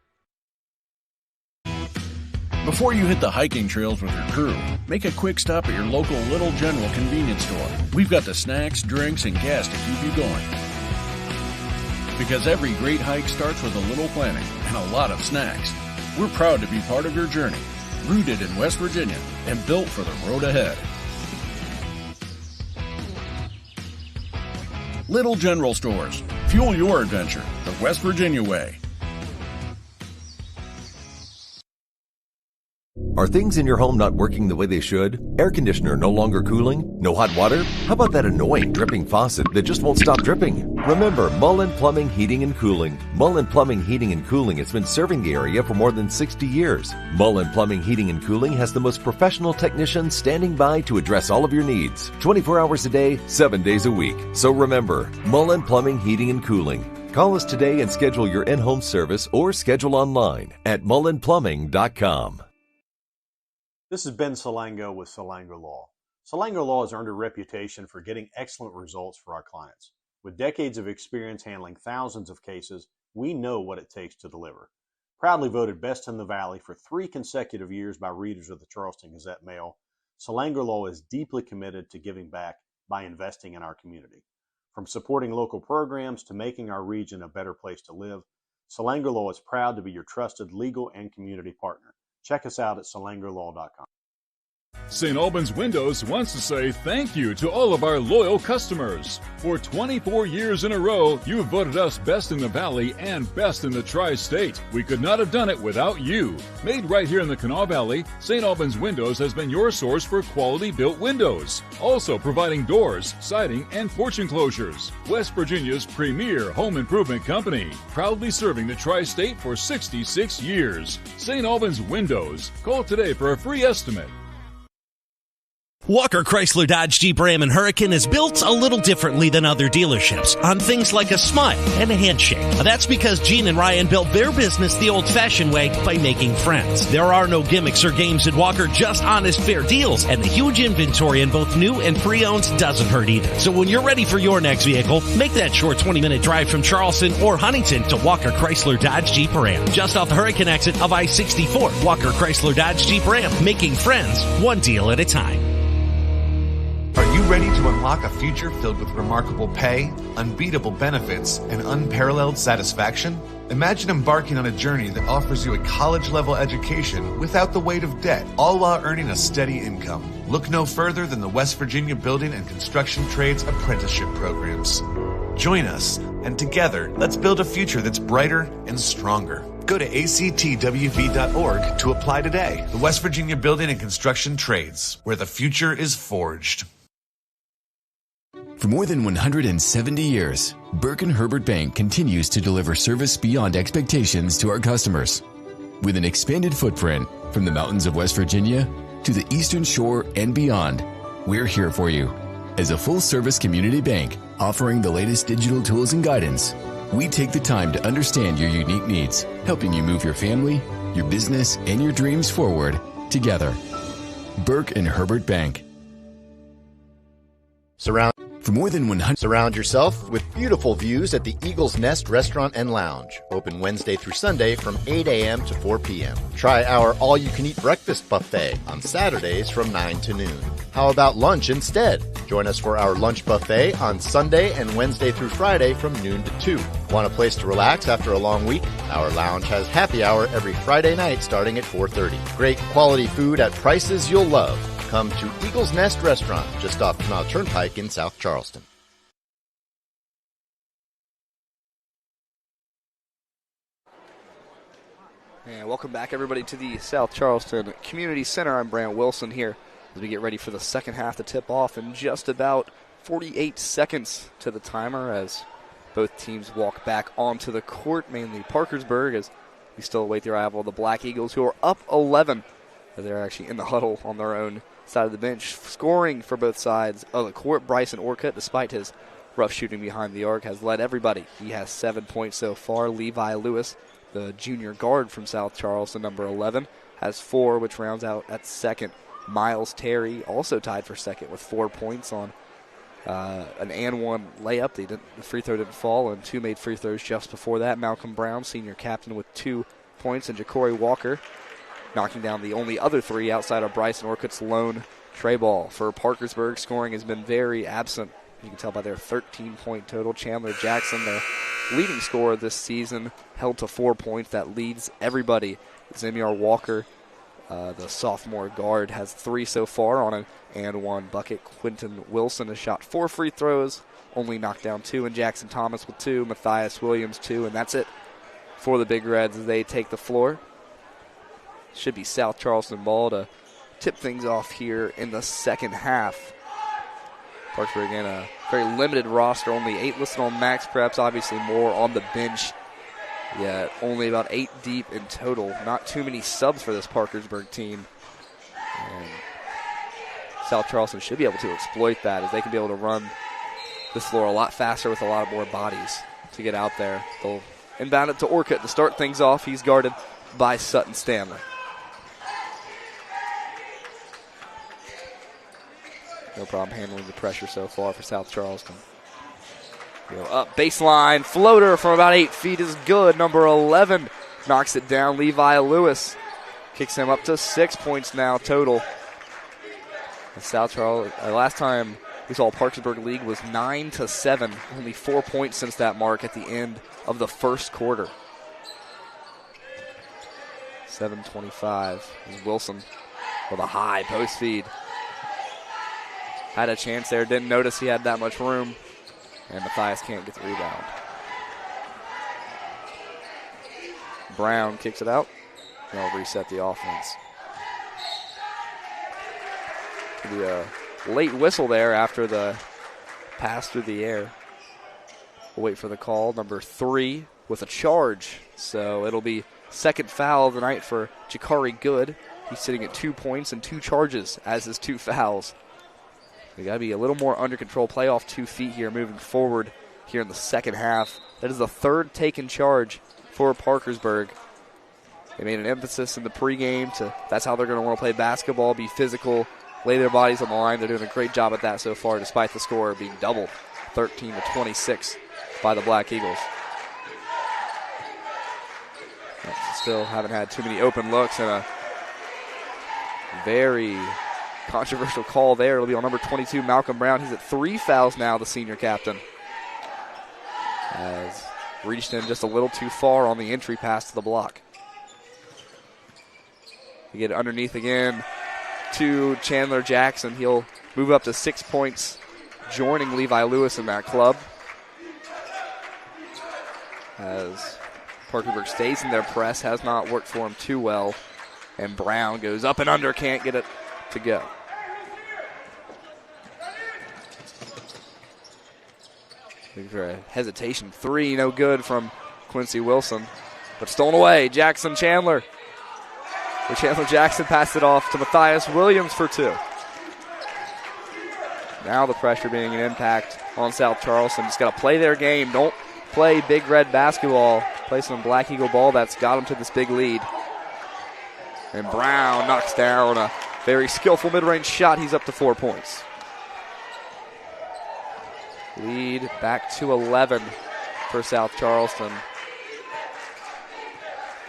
Before you hit the hiking trails with your crew, make a quick stop at your local Little General convenience store. We've got the snacks, drinks, and gas to keep you going. Because every great hike starts with a little planning and a lot of snacks. We're proud to be part of your journey, rooted in West Virginia and built for the road ahead. Little General Stores. Fuel your adventure the West Virginia way.
Are things in your home not working the way they should? Air conditioner no longer cooling? No hot water? How about that annoying dripping faucet that just won't stop dripping? Remember Mullen Plumbing, Heating and Cooling. Mullen Plumbing, Heating and Cooling has been serving the area for more than 60 years. Mullen Plumbing, Heating and Cooling has the most professional technicians standing by to address all of your needs. 24 hours a day, 7 days a week. So remember, Mullen Plumbing, Heating and Cooling. Call us today and schedule your in-home service or schedule online at mullenplumbing.com.
This is Ben Salango with Salango Law. Salango Law has earned a reputation for getting excellent results for our clients. With decades of experience handling thousands of cases, we know what it takes to deliver. Proudly voted Best in the Valley for 3 consecutive years by readers of the Charleston Gazette-Mail, Salango Law is deeply committed to giving back by investing in our community. From supporting local programs to making our region a better place to live, Salango Law is proud to be your trusted legal and community partner. Check us out at salangolaw.com.
St. Albans Windows wants to say thank you to all of our loyal customers. For 24 years in a row, you've voted us Best in the Valley and Best in the Tri-State. We could not have done it without you. Made right here in the Kanawha Valley, St. Albans Windows has been your source for quality built windows. Also providing doors, siding, and porch enclosures. West Virginia's premier home improvement company. Proudly serving the Tri-State for 66 years. St. Albans Windows. Call today for a free estimate.
Walker Chrysler Dodge Jeep Ram and Hurricane is built a little differently than other dealerships on things like a smile and a handshake. That's because Gene and Ryan built their business the old-fashioned way by making friends. There are no gimmicks or games at Walker, just honest, fair deals, and the huge inventory in both new and pre-owned doesn't hurt either. So when you're ready for your next vehicle, make that short 20-minute drive from Charleston or Huntington to Walker Chrysler Dodge Jeep Ram. Just off the Hurricane exit of I-64, Walker Chrysler Dodge Jeep Ram, making friends one deal at a time.
Are you ready to unlock a future filled with remarkable pay, unbeatable benefits, and unparalleled satisfaction? Imagine embarking on a journey that offers you a college-level education without the weight of debt, all while earning a steady income. Look no further than the West Virginia Building and Construction Trades Apprenticeship Programs. Join us, and together, let's build a future that's brighter and stronger. Go to actwv.org to apply today. The West Virginia Building and Construction Trades, where the future is forged.
For more than 170 years, Burke & Herbert Bank continues to deliver service beyond expectations to our customers. With an expanded footprint from the mountains of West Virginia to the Eastern Shore and beyond, we're here for you. As a full-service community bank offering the latest digital tools and guidance, we take the time to understand your unique needs, helping you move your family, your business, and your dreams forward together. Burke & Herbert Bank.
Surround yourself with beautiful views at the Eagle's Nest Restaurant and Lounge. Open Wednesday through Sunday from 8 a.m. to 4 p.m. Try our all-you-can-eat breakfast buffet on Saturdays from 9 to noon. How about lunch instead? Join us for our lunch buffet on Sunday and Wednesday through Friday from noon to 2. Want a place to relax after a long week? Our lounge has happy hour every Friday night starting at 4:30. Great quality food at prices you'll love. Come to Eagle's Nest Restaurant, just off Canal Turnpike in South Charleston.
And welcome back, everybody, to the South Charleston Community Center. I'm Brant Wilson here as we get ready for the second half to tip off in just about 48 seconds to the timer as both teams walk back onto the court, mainly Parkersburg, as we still await the arrival of the Black Eagles, who are up 11. They're actually in the huddle on their own side of the bench. Scoring for both sides of the court, Bryson Orcutt, despite his rough shooting behind the arc, has led everybody. He has 7 points so far. Levi Lewis, the junior guard from South Charleston, number 11, has 4, which rounds out at second. Miles Terry also tied for second with 4 points on an and one layup. The free throw didn't fall, and 2 made free throws just before that. Malcolm Brown, senior captain, with 2 points, and Ja'Cory Walker knocking down the only other 3 outside of Bryson Orcutt's lone tray ball. For Parkersburg, scoring has been very absent. You can tell by their 13-point total. Chandler Jackson, their leading scorer this season, held to 4 points. That leads everybody. Zemyar Walker, the sophomore guard, has 3 so far on an and 1 bucket. Quentin Wilson has shot 4 free throws, only knocked down 2, and Jackson Thomas with 2, Matthias Williams 2, and that's it for the Big Reds as they take the floor. Should be South Charleston ball to tip things off here in the second half. Parkersburg, again, a very limited roster, only 8 listed on max preps, obviously more on the bench. Yeah, only about 8 deep in total. Not too many subs for this Parkersburg team. And South Charleston should be able to exploit that, as they can be able to run this floor a lot faster with a lot more bodies to get out there. They'll inbound it to Orcutt to start things off. He's guarded by Sutton Stanley. No problem handling the pressure so far for South Charleston. Go up, baseline, floater from about 8 feet is good. Number 11 knocks it down. Levi Lewis kicks him up to 6 points now total. And South Charleston, last time we saw Parkersburg League was 9-7. Only 4 points since that mark at the end of the first quarter. 7:25 is Wilson with a high post feed. Had a chance there, didn't notice he had that much room, and Matthias can't get the rebound. Brown kicks it out. They'll reset the offense. Could be a late whistle there after the pass through the air. We'll wait for the call. Number 3 with a charge, so it'll be second foul of the night for Ja'Cory Good. He's sitting at 2 points and 2 charges as his 2 fouls. They got to be a little more under control, play off 2 feet here moving forward here in the second half. That is the third taken charge for Parkersburg. They made an emphasis in the pregame that's how they're going to want to play basketball, be physical, lay their bodies on the line. They're doing a great job at that so far, despite the score being doubled, 13-26 by the Black Eagles. Still haven't had too many open looks, and a very controversial call there. It'll be on number 22, Malcolm Brown. He's at 3 fouls now, the senior captain. Has reached in just a little too far on the entry pass to the block. You get it underneath again to Chandler Jackson. He'll move up to 6 points, joining Levi Lewis in that club. As Parkersburg stays in their press, has not worked for him too well. And Brown goes up and under, can't get it to go. Looking for a hesitation. 3, no good from Quincy Wilson. But stolen away, Jackson Chandler. Chandler Jackson passed it off to Matthias Williams for 2. Now the pressure being an impact on South Charleston. Just got to play their game. Don't play Big Red basketball. Play some Black Eagle ball. That's got them to this big lead. And Brown knocks down a very skillful mid-range shot. He's up to 4 points. Lead back to 11 for South Charleston.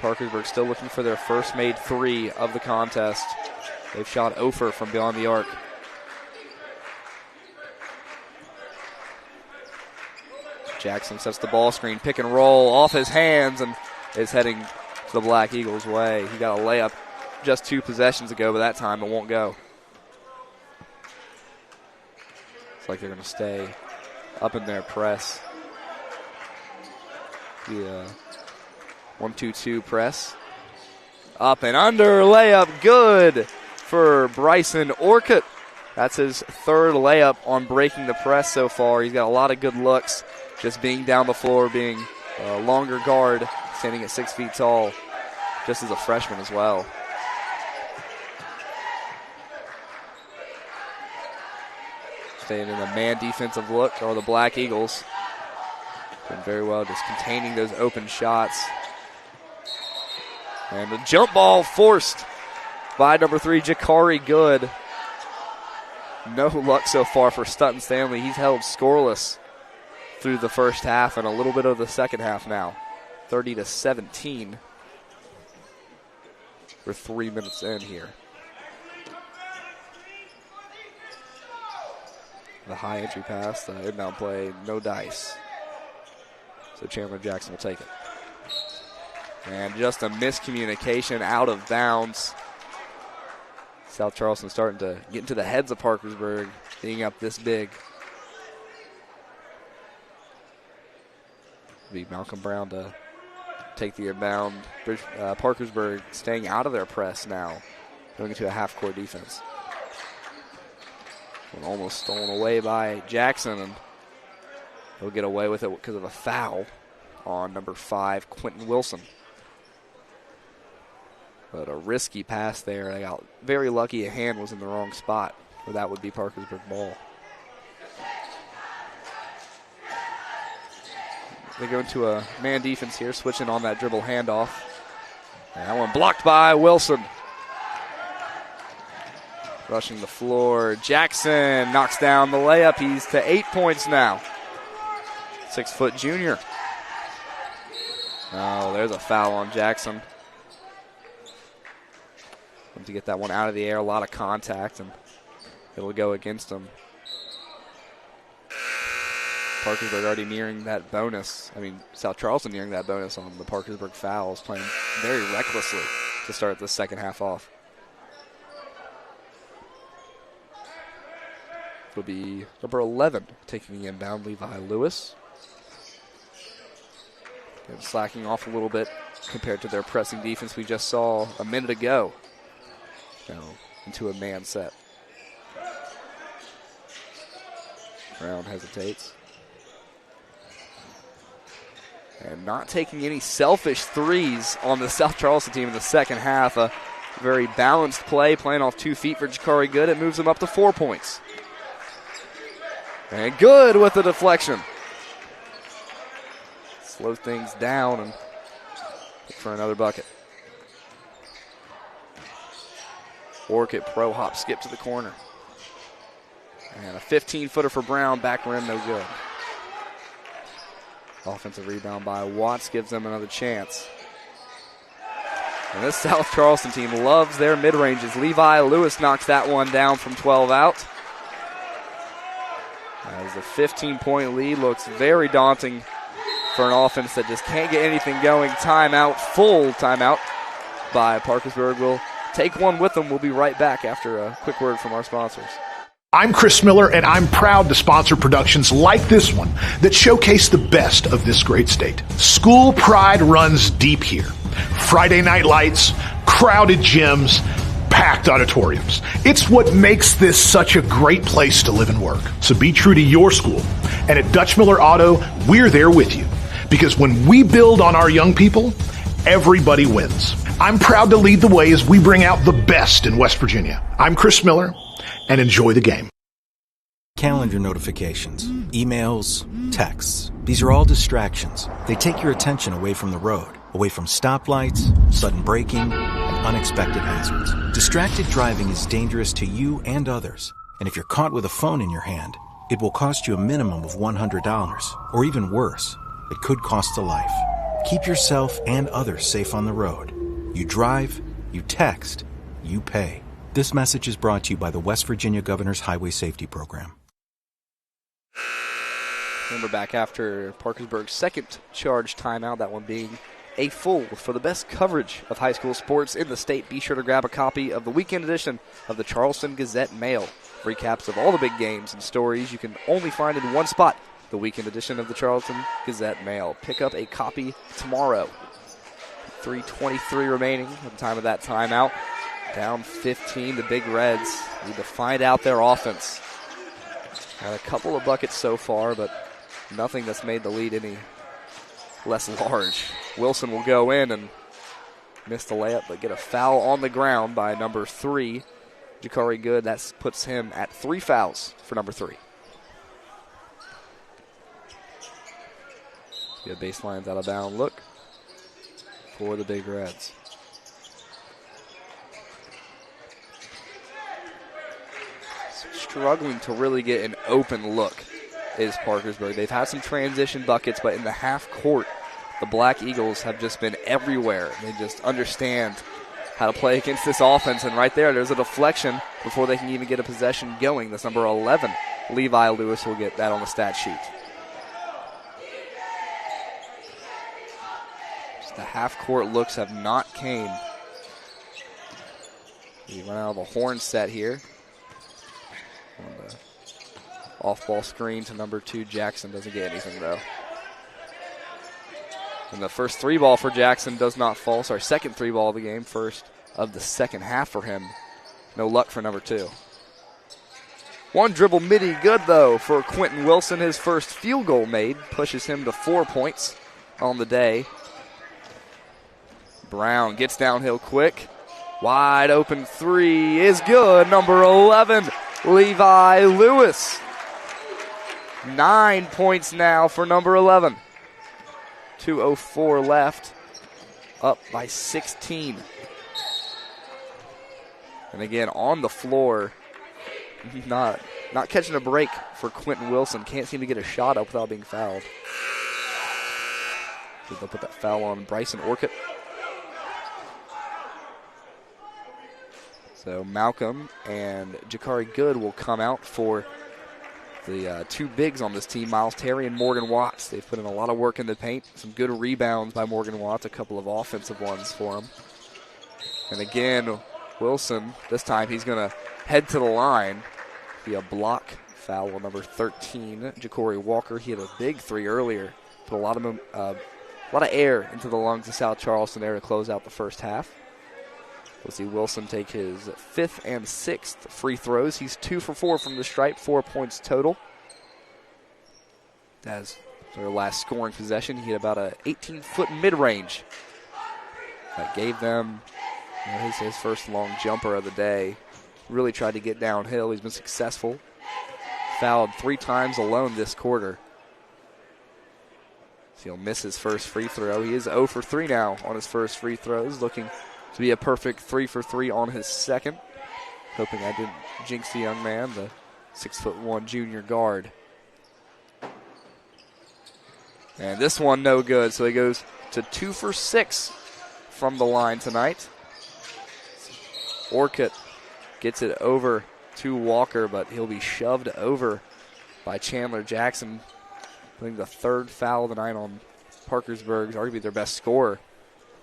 Parkersburg still looking for their first made 3 of the contest. They've shot over from beyond the arc. Jackson sets the ball screen, pick and roll off his hands, and is heading to the Black Eagles' way. He got a layup just 2 possessions ago, but that time it won't go. It's like they're going to stay up in their press. The 1-2-2 press. Up and under, layup good for Bryson Orcutt. That's his 3rd layup on breaking the press so far. He's got a lot of good looks, just being down the floor, being a longer guard, standing at 6 feet tall, just as a freshman as well. Staying in a man defensive look are the Black Eagles. Doing very well just containing those open shots. And the jump ball forced by number 3, Jakari Good. No luck so far for Stutton Stanley. He's held scoreless through the first half and a little bit of the second half now. 30-17. We're 3 minutes in here. The high entry pass, the inbound play, no dice. So Chandler Jackson will take it. And just a miscommunication out of bounds. South Charleston starting to get into the heads of Parkersburg, being up this big. It'll be Malcolm Brown to take the inbound. Parkersburg staying out of their press now, going into a half-court defense. And almost stolen away by Jackson, and he'll get away with it because of a foul on number 5, Quentin Wilson. But a risky pass there. They got very lucky a hand was in the wrong spot, or that would be Parkersburg ball. They go into a man defense here, switching on that dribble handoff. And that one blocked by Wilson. Rushing the floor. Jackson knocks down the layup. He's to 8 points now. 6-foot junior. Oh, there's a foul on Jackson. To get that one out of the air, a lot of contact, and it'll go against him. Parkersburg already nearing that bonus. South Charleston nearing that bonus on the Parkersburg fouls, playing very recklessly to start the second half off. It'll be number 11 taking the inbound, Levi Lewis. And slacking off a little bit compared to their pressing defense we just saw a minute ago. Now into a man set. Brown hesitates. And not taking any selfish threes on the South Charleston team in the second half. A very balanced play, playing off 2 feet for Jakari Good. It moves him up to 4 points. And good with the deflection. Slow things down and look for another bucket. Orchid pro hop skip to the corner. And a 15-footer for Brown, back rim, no good. Offensive rebound by Watts gives them another chance. And this South Charleston team loves their mid-ranges. Levi Lewis knocks that one down from 12 out. As the 15-point lead looks very daunting for an offense that just can't get anything going. Timeout, full timeout by Parkersburg. We'll take one with them. We'll be right back after a quick word from our sponsors.
I'm Chris Miller, and I'm proud to sponsor productions like this one that showcase the best of this great state. School pride runs deep here. Friday night lights, crowded gyms, packed auditoriums. It's what makes this such a great place to live and work. So be true to your school. And at Dutch Miller Auto, we're there with you. Because when we build on our young people, everybody wins. I'm proud to lead the way as we bring out the best in West Virginia. I'm Chris Miller, and enjoy the game.
Calendar notifications, emails, texts. These are all distractions. They take your attention away from the road, away from stoplights, sudden braking, and unexpected hazards. Distracted driving is dangerous to you and others. And if you're caught with a phone in your hand, it will cost you a minimum of $100, or even worse, it could cost a life. Keep yourself and others safe on the road. You drive, you text, you pay. This message is brought to you by the West Virginia Governor's Highway Safety Program.
Remember back after Parkersburg's second charge timeout, that one being a full for the best coverage of high school sports in the state. Be sure to grab a copy of the weekend edition of the Charleston Gazette-Mail. Recaps of all the big games and stories you can only find in one spot, the weekend edition of the Charleston Gazette-Mail. Pick up a copy tomorrow. 3:23 remaining at the time of that timeout. Down 15, the Big Reds need to find out their offense. Got a couple of buckets so far, but nothing that's made the lead any less large. Wilson will go in and miss the layup, but get a foul on the ground by number 3, Jakari Good. That puts him at 3 fouls for number 3. Good baselines out of bound look for the Big Reds. Struggling to really get an open look is Parkersburg. They've had some transition buckets, but in the half court, the Black Eagles have just been everywhere. They just understand how to play against this offense, and right there's a deflection before they can even get a possession going. That's number 11. Levi Lewis will get that on the stat sheet. Just the half court looks have not came. We run out of a horn set here. On the off-ball screen to number 2, Jackson. Doesn't get anything, though. And the first 3-ball for Jackson does not fall. Sorry, second 3-ball of the game. First of the second half for him. No luck for number 2. One dribble midi good, though, for Quentin Wilson. His first field goal made pushes him to 4 points on the day. Brown gets downhill quick. Wide open 3 is good. Number 11. Levi Lewis. 9 points now for number 11. 2:04 left. Up by 16. And again, on the floor, not catching a break for Quentin Wilson. Can't seem to get a shot up without being fouled. So they'll put that foul on Bryson Orcutt. So Malcolm and Jakari Good will come out for the 2 bigs on this team, Miles Terry and Morgan Watts. They've put in a lot of work in the paint. Some good rebounds by Morgan Watts, a couple of offensive ones for him. And again, Wilson, this time he's going to head to the line. Be a block foul on number 13, Ja'Cory Walker. He had a big 3 earlier. Put a lot of air into the lungs of South Charleston there to close out the first half. We'll see Wilson take his 5th and 6th free throws. He's 2 for 4 from the stripe, 4 points total. As their last scoring possession, he had about an 18-foot mid-range. That gave them his first long jumper of the day. Really tried to get downhill. He's been successful. fouled 3 times alone this quarter. So he'll miss his first free throw. He is 0 for 3 now on his first free throws, looking to be a perfect 3 for 3 on his second. Hoping I didn't jinx the young man, the 6'1" junior guard. And this one no good, so he goes to 2 for 6 from the line tonight. Orcutt gets it over to Walker, but he'll be shoved over by Chandler Jackson, putting the 3rd foul of the night on Parkersburg, arguably their best scorer.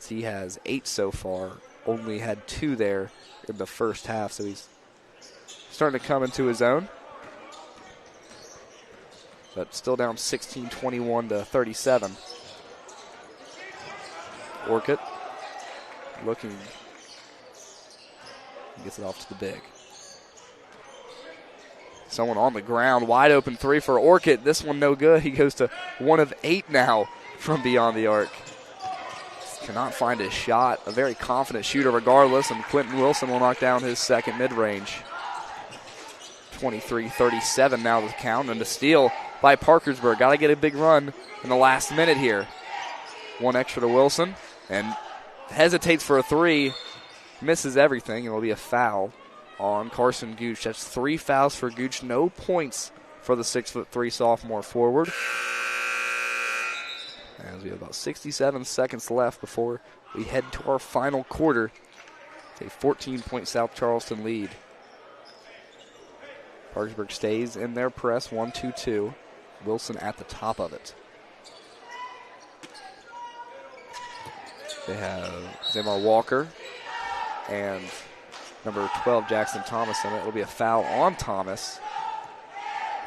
He has 8 so far, only had 2 there in the first half, so he's starting to come into his own. But still down 16-21 to 37. Orcutt looking, gets it off to the big. Someone on the ground, wide open 3 for Orcutt. This one no good. He goes to 1 of 8 now from beyond the arc. Cannot find his shot. A very confident shooter regardless, and Quentin Wilson will knock down his second mid-range. 23-37 now the count, and the steal by Parkersburg. Got to get a big run in the last minute here. 1 extra to Wilson, and hesitates for a 3. Misses everything, and it'll be a foul on Carson Gooch. That's 3 fouls for Gooch. No points for the 6'3" sophomore forward. As we have about 67 seconds left before we head to our final quarter. It's a 14-point South Charleston lead. Parkersburg stays in their press, 1-2-2. Wilson at the top of it. They have Zamar Walker and number 12, Jackson Thomas in it. It'll be a foul on Thomas.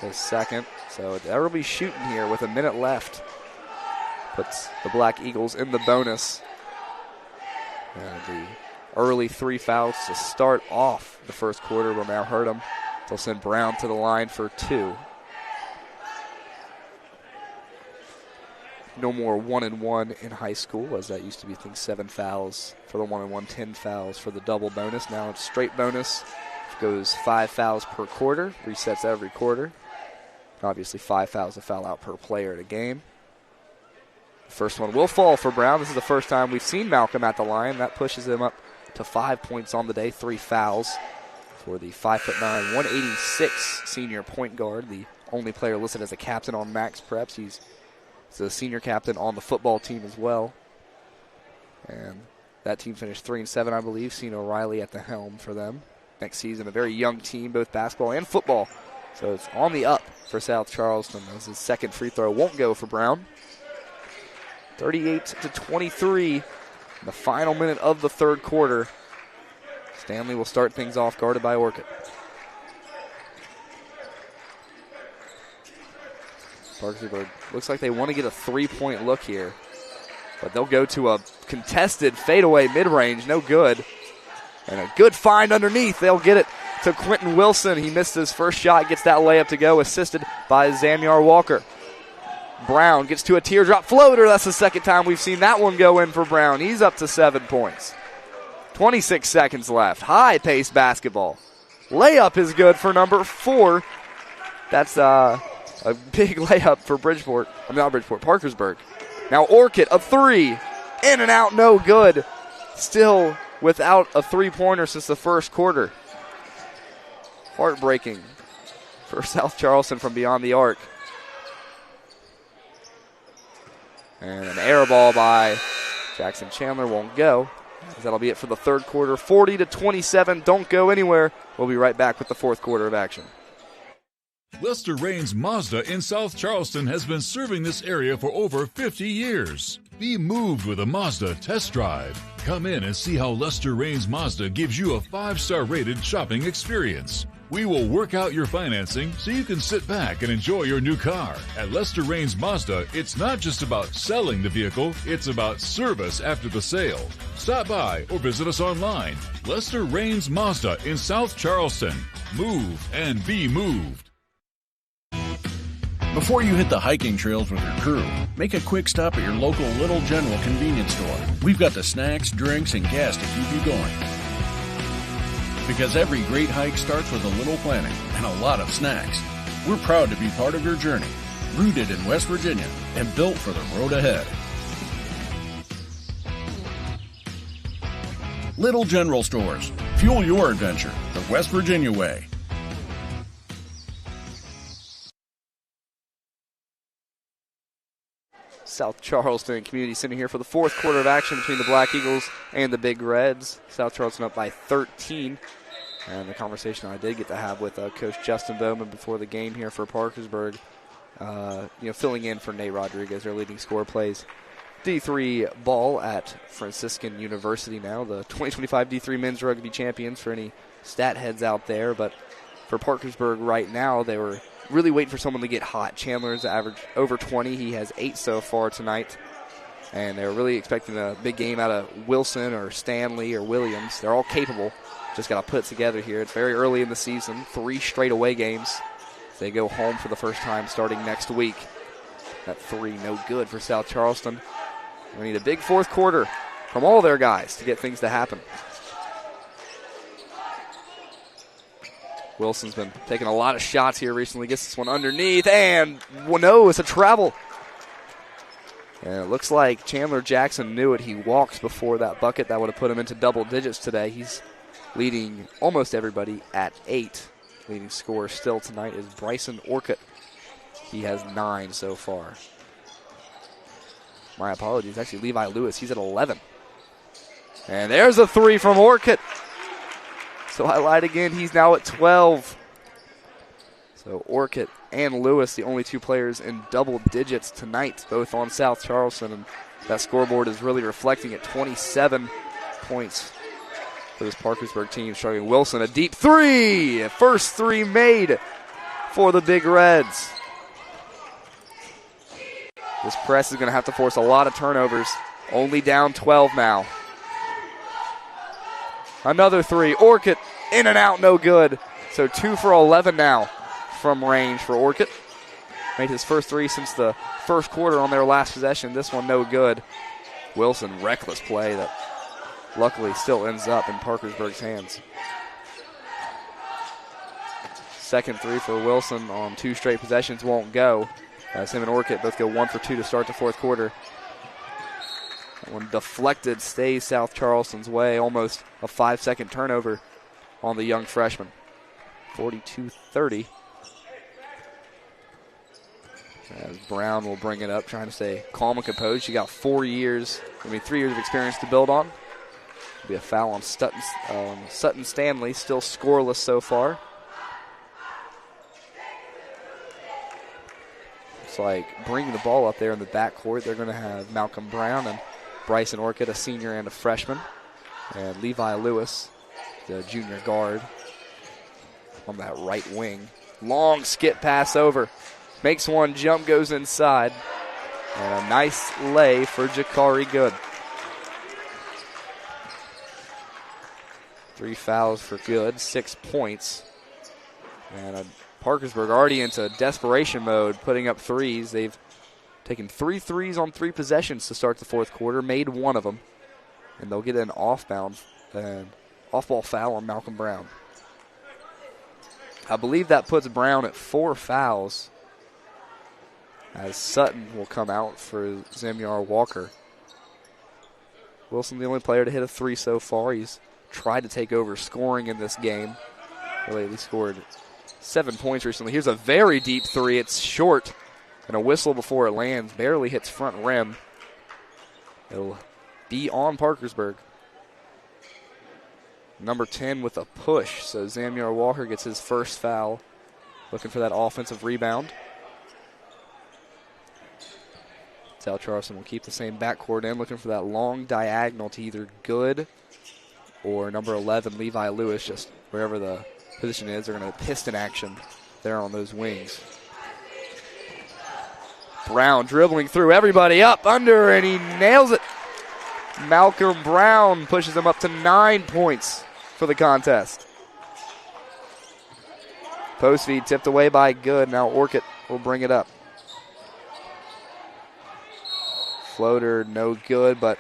His second. So they'll be shooting here with a minute left. Puts the Black Eagles in the bonus. And the early 3 fouls to start off the first quarter will now hurt them. They'll send Brown to the line for 2. No more 1-and-1 in high school, as that used to be, I think, 7 fouls for the 1-and-1, 10 fouls for the double bonus. Now it's straight bonus. It goes 5 fouls per quarter, resets every quarter. Obviously 5 fouls to foul out per player at a game. The first one will fall for Brown. This is the first time we've seen Malcolm at the line. That pushes him up to 5 points on the day, 3 fouls for the 5'9", 186 senior point guard, the only player listed as a captain on Max Preps. He's the senior captain on the football team as well. And that team finished 3-7, I believe. Seeing O'Reilly at the helm for them next season. A very young team, both basketball and football. So it's on the up for South Charleston as his second free throw won't go for Brown. 38-23 in the final minute of the third quarter. Stanley will start things off, guarded by Orcutt. Parkersburg looks like they want to get a 3-point look here, but they'll go to a contested fadeaway mid-range, no good. And a good find underneath. They'll get it to Quentin Wilson. He missed his first shot, gets that layup to go, assisted by Zamar Walker. Brown gets to a teardrop floater. That's the second time we've seen that one go in for Brown. He's up to 7 points. 26 seconds left. High-paced basketball. Layup is good for number 4. That's a big layup for Parkersburg. Now Orcutt, a 3. In and out, no good. Still without a 3-pointer since the first quarter. Heartbreaking for South Charleston from beyond the arc. And an air ball by Jackson Chandler won't go. That'll be it for the third quarter. 40-27. Don't go anywhere. We'll be right back with the fourth quarter of action.
Lester Raines Mazda in South Charleston has been serving this area for over 50 years. Be moved with a Mazda test drive. Come in and see how Lester Raines Mazda gives you a 5-star rated shopping experience. We will work out your financing so you can sit back and enjoy your new car. At Lester Raines Mazda, it's not just about selling the vehicle, it's about service after the sale. Stop by or visit us online. Lester Raines Mazda in South Charleston. Move and be moved.
Before you hit the hiking trails with your crew, make a quick stop at your local Little General convenience store. We've got the snacks, drinks, and gas to keep you going. Because every great hike starts with a little planning and a lot of snacks. We're proud to be part of your journey, rooted in West Virginia and built for the road ahead. Little General Stores. Fuel your adventure the West Virginia way.
South Charleston Community Center here for the fourth quarter of action between the Black Eagles and the Big Reds. South Charleston up by 13. And the conversation I did get to have with Coach Justin Bowman before the game here for Parkersburg, filling in for Nate Rodriguez, their leading scorer, plays D3 ball at Franciscan University now, the 2025 D3 men's rugby champions for any stat heads out there. But for Parkersburg right now, they were really waiting for someone to get hot. Chandler's average over 20. He has 8 so far tonight. And they're really expecting a big game out of Wilson or Stanley or Williams. They're all capable. Just got to put it together here. It's very early in the season. 3 straight away games. They go home for the first time starting next week. That 3 no good for South Charleston. We need a big fourth quarter from all their guys to get things to happen. Wilson's been taking a lot of shots here recently. Gets this one underneath, and no, it's a travel. And it looks like Chandler Jackson knew it. He walked before that bucket. That would have put him into double digits today. He's leading almost everybody at 8. Leading scorer still tonight is Bryson Orcutt. He has 9 so far. My apologies. Actually, Levi Lewis, he's at 11. And there's a 3 from Orcutt. So I lied again. He's now at 12. So Orcutt and Lewis, the only 2 players in double digits tonight, both on South Charleston. And that scoreboard is really reflecting at 27 points for this Parkersburg team. Showing Wilson a deep 3. First 3 made for the Big Reds. This press is going to have to force a lot of turnovers. Only down 12 now. Another 3. Orcutt in and out, no good. So 2 for 11 now from range for Orcutt. Made his first 3 since the first quarter on their last possession. This one no good. Wilson, reckless play that luckily still ends up in Parkersburg's hands. Second 3 for Wilson on 2 straight possessions won't go. As him and Orcutt both go 1 for 2 to start the fourth quarter. That one deflected, stays South Charleston's way. Almost a 5-second turnover on the young freshman. 42-30. As Brown will bring it up, trying to stay calm and composed. She got 3 years of experience to build on. It'll be a foul on Sutton Stanley, still scoreless so far. It's like bringing the ball up there in the backcourt. They're going to have Malcolm Brown and Bryson Orcutt, a senior and a freshman, and Levi Lewis, the junior guard, on that right wing. Long skip pass over. Makes one, jump goes inside. And a nice lay for Jakari Good. 3 fouls for Good, 6 points. And Parkersburg already into desperation mode, putting up threes. They've taken 3 threes on 3 possessions to start the fourth quarter, made 1 of them. And they'll get an off-ball foul on Malcolm Brown. I believe that puts Brown at 4 fouls, as Sutton will come out for Zamyar Walker. Wilson, the only player to hit a 3 so far. He's tried to take over scoring in this game. He scored 7 points recently. Here's a very deep 3. It's short, and a whistle before it lands. Barely hits front rim. It'll be on Parkersburg. Number 10 with a push, so Zamyar Walker gets his first foul. Looking for that offensive rebound. South Charleston will keep the same backcourt in, looking for that long diagonal to either Good or number 11, Levi Lewis, just wherever the position is. They're going to piston action there on those wings. Brown dribbling through everybody, up, under, and he nails it. Malcolm Brown pushes him up to 9 points for the contest. Post feed tipped away by Good. Now Orcutt will bring it up. Floater, no good, but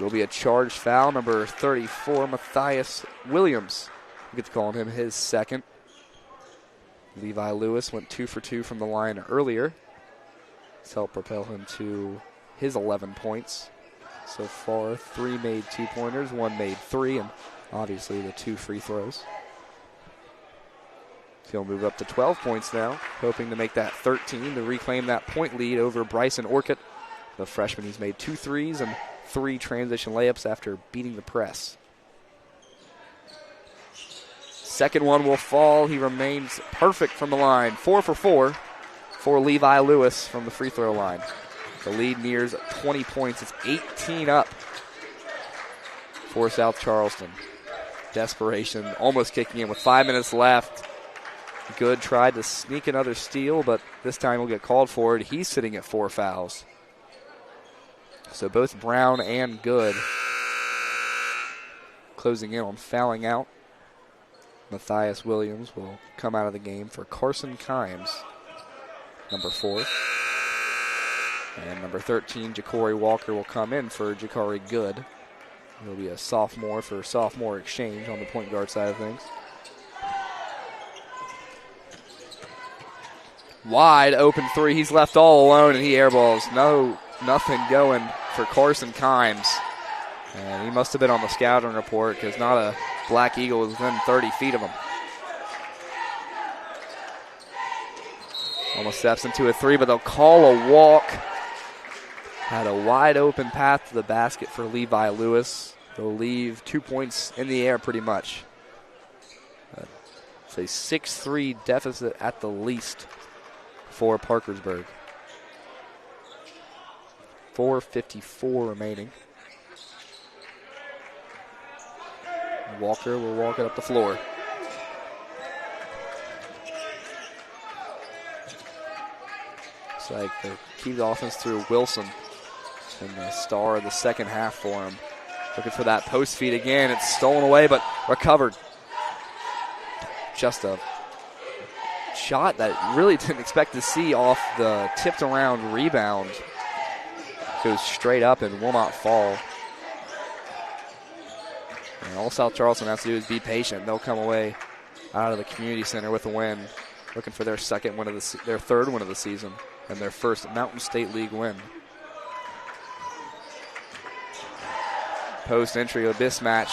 will be a charged foul. Number 34, Matthias Williams. We get to call him his second. Levi Lewis went 2 for 2 from the line earlier. This helped propel him to his 11 points. So far, 3 made 2-pointers, 1 made 3, and obviously the 2 free throws. He'll move up to 12 points now, hoping to make that 13 to reclaim that point lead over Bryson Orcutt, the freshman. He's made 2 threes and 3 transition layups after beating the press. Second one will fall. He remains perfect from the line. 4 for 4 for Levi Lewis from the free throw line. The lead nears 20 points. It's 18 up for South Charleston. Desperation almost kicking in with 5 minutes left. Good tried to sneak another steal, but this time he'll get called for it. He's sitting at 4 fouls. So both Brown and Good closing in on fouling out. Matthias Williams will come out of the game for Carson Kimes, number 4. And number 13, Ja'Cory Walker, will come in for Ja'Cory Good. He'll be a sophomore for sophomore exchange on the point guard side of things. Wide open 3. He's left all alone, and he airballs. Nothing going for Carson Kimes. And he must have been on the scouting report because not a Black Eagle was within 30 feet of him. Almost steps into a 3, but they'll call a walk. Had a wide open path to the basket for Levi Lewis. They'll leave 2 points in the air pretty much. It's a 6-3 deficit at the least for Parkersburg. 4:54 remaining. Walker will walk it up the floor. It's like they keep the offense through Wilson, and the star of the second half for him. Looking for that post feed again. It's stolen away, but recovered. Just a shot that really didn't expect to see off the tipped around rebound. Goes straight up and will not fall. And all South Charleston has to do is be patient. They'll come away out of the community center with a win, looking for their their third win of the season and their first Mountain State League win. Post entry, a mismatch.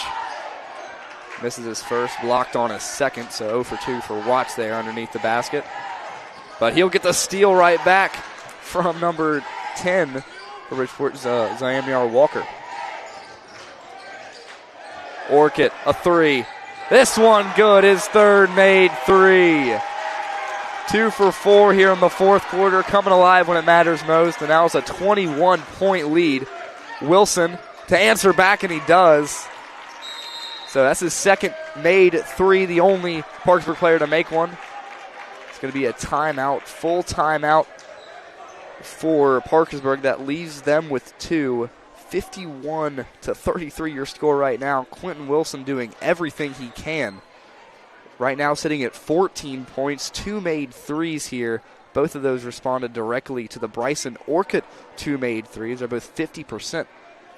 Misses his first, blocked on his second, so 0 for 2 for Watts there underneath the basket. But he'll get the steal right back from number 10 for Bridgeport, Zayamiar Walker. Orcutt, a 3. This one good, his third made 3. 2 for 4 here in the fourth quarter, coming alive when it matters most, and now it's a 21-point lead. Wilson to answer back, and he does. So that's his second made 3, the only Parkersburg player to make one. It's going to be a timeout, full timeout for Parkersburg. That leaves them with 2. 51-33 your score right now. Quentin Wilson doing everything he can. Right now sitting at 14 points, 2 made 3s here. Both of those responded directly to the Bryson Orcutt 2 made 3s. They're both 50%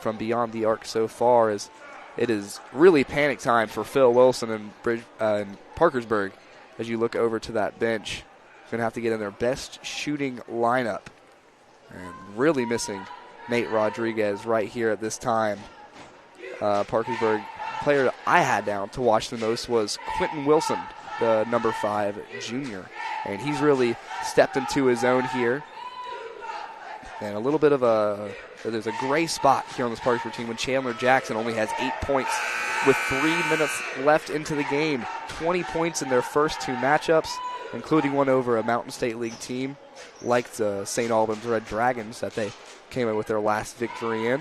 from beyond the arc so far, as it is really panic time for Phil Wilson and Parkersburg as you look over to that bench. Going to have to get in their best shooting lineup. And really missing Nate Rodriguez right here at this time. Parkersburg player that I had down to watch the most was Quentin Wilson, the number 5 junior. And he's really stepped into his own here. And a little bit of there's a gray spot here on this Parkersburg team when Chandler Jackson only has 8 points with 3 minutes left into the game. 20 points in their first 2 matchups, including one over a Mountain State League team like the St. Albans Red Dragons that they came in with their last victory in.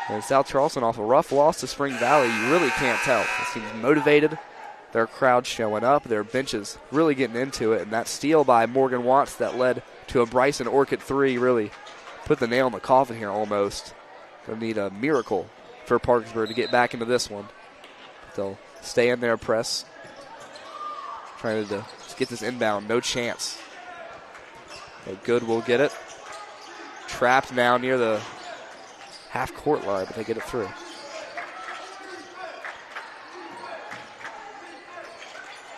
And South Charleston off a rough loss to Spring Valley, you really can't tell. This team's motivated, their crowd showing up, their benches really getting into it, and that steal by Morgan Watts that led to a Bryson Orcutt 3 really put the nail in the coffin here almost. They'll need a miracle for Parkersburg to get back into this one. They'll stay in their press, trying to get this inbound, no chance. But Good will get it. Trapped now near the half-court line, but they get it through.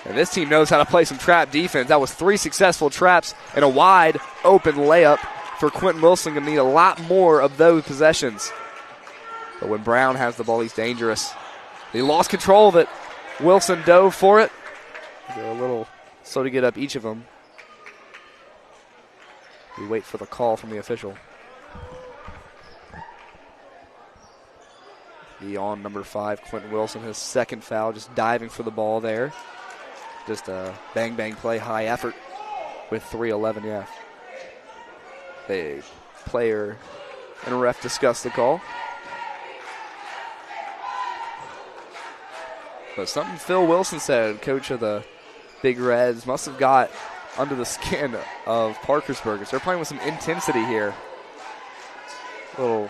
And this team knows how to play some trap defense. That was 3 successful traps and a wide open layup for Quentin Wilson. Going to need a lot more of those possessions. But when Brown has the ball, he's dangerous. He lost control of it. Wilson dove for it. They're a little slow to get up, each of them. We wait for the call from the official. On number 5, Quentin Wilson, his second foul, just diving for the ball there. Just a bang-bang play, high effort with 3:11 left. The player and a ref discuss the call. But something Phil Wilson said, coach of the Big Reds, must have got under the skin of Parkersburg. They're playing with some intensity here. A little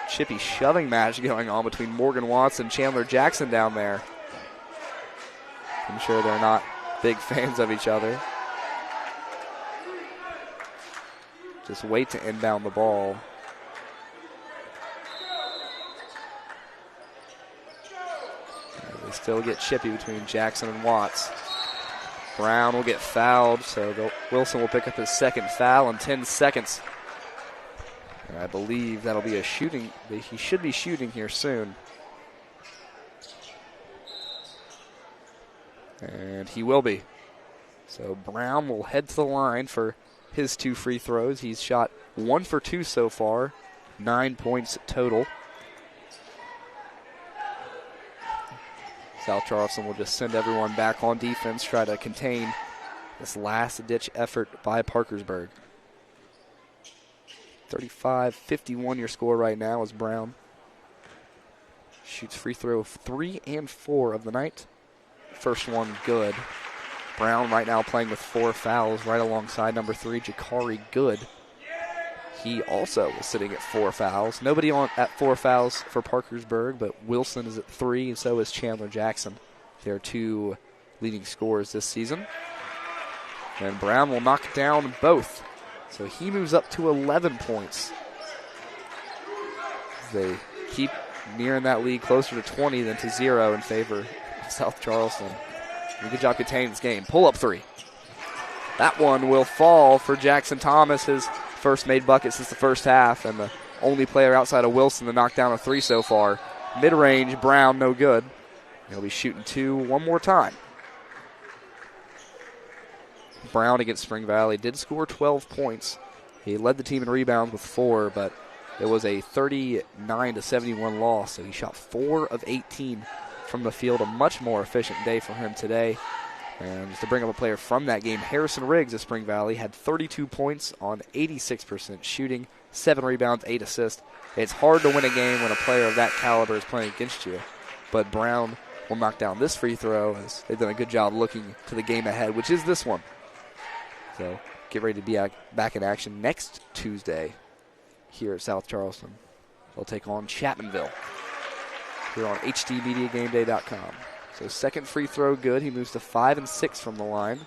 chippy shoving match going on between Morgan Watson and Chandler Jackson down there. I'm sure they're not big fans of each other. Just wait to inbound the ball. They still get chippy between Jackson and Watts. Brown will get fouled, so Wilson will pick up his second foul in 10 seconds. And I believe that'll be a shooting. He should be shooting here soon. And he will be. So Brown will head to the line for his 2 free throws. He's shot 1 for 2 so far, 9 points total. South Charleston will just send everyone back on defense, try to contain this last-ditch effort by Parkersburg. 35-51 your score right now as Brown shoots free throw 3 and 4 of the night. First one good. Brown right now playing with 4 fouls right alongside number 3, Jakari Good. He also is sitting at 4 fouls. Nobody at 4 fouls for Parkersburg, but Wilson is at 3, and so is Chandler Jackson. They're 2 leading scorers this season. And Brown will knock down both. So he moves up to 11 points. They keep nearing that lead closer to 20 than to 0 in favor of South Charleston. Good job containing this game. Pull up 3. That one will fall for Jackson Thomas, his first made bucket since the first half, and the only player outside of Wilson to knock down a 3 so far. Mid-range, Brown, no good. He'll be shooting 2 one more time. Brown against Spring Valley did score 12 points. He led the team in rebounds with 4, but it was a 39-71 loss, so he shot 4 of 18 from the field. A much more efficient day for him today. And just to bring up a player from that game, Harrison Riggs of Spring Valley had 32 points on 86% shooting, 7 rebounds, 8 assists. It's hard to win a game when a player of that caliber is playing against you, but Brown will knock down this free throw as they've done a good job looking to the game ahead, which is this one. So get ready to be back in action next Tuesday here at South Charleston. They'll take on Chapmanville here on hdmediagameday.com. So second free throw good. He moves to 5 and 6 from the line.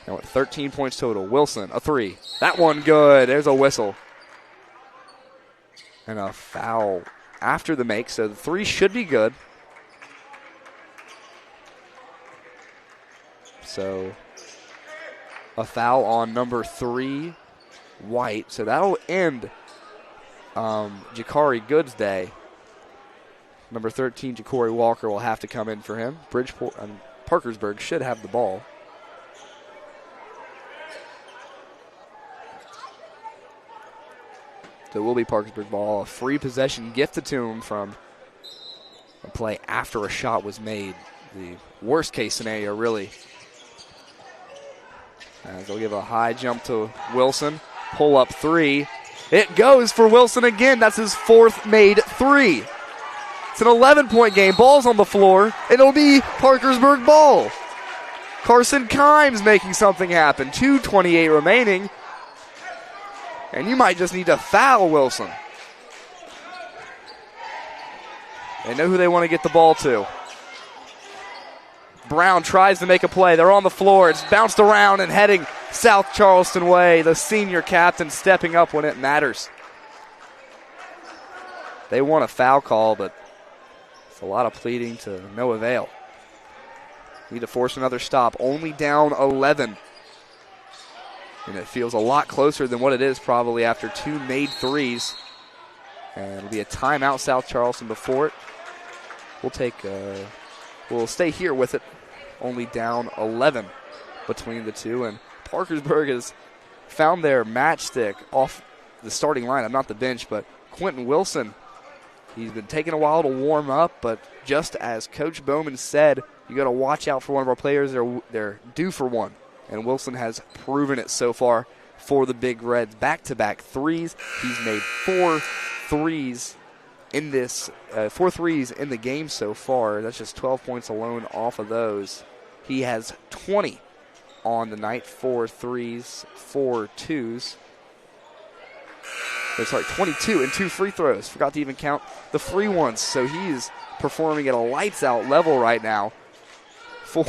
Now at 13 points total. Wilson, a 3. That one good. There's a whistle. And a foul after the make. So the 3 should be good. So a foul on number 3, White. So that'll end Jakari Good's day. Number 13, Ja'Cory Walker, will have to come in for him. Parkersburg should have the ball. So it will be Parkersburg ball. A free possession gifted to him from a play after a shot was made. The worst case scenario, really. As they'll give a high jump to Wilson. Pull up 3. It goes for Wilson again. That's his 4th made 3. It's an 11-point game. Ball's on the floor. It'll be Parkersburg ball. Carson Kimes making something happen. 2:28 remaining. And you might just need to foul Wilson. They know who they want to get the ball to. Brown tries to make a play. They're on the floor. It's bounced around and heading South Charleston way. The senior captain stepping up when it matters. They want a foul call, but it's a lot of pleading to no avail. Need to force another stop. Only down 11. And it feels a lot closer than what it is probably after 2 made threes. And it'll be a timeout, South Charleston, before it. We'll stay here with it. Only down 11 between the two. And Parkersburg has found their matchstick off the starting lineup, not the bench, but Quentin Wilson. He's been taking a while to warm up, but just as Coach Bowman said, you got to watch out for one of our players. They're due for one. And Wilson has proven it so far for the Big Reds. Back-to-back threes. He's made 4 threes in this, 4 threes in the game so far. That's just 12 points alone off of those. He has 20 on the night, 4 threes, 4 twos. Sorry, 22 and 2 free throws. Forgot to even count the free ones. So he's performing at a lights-out level right now for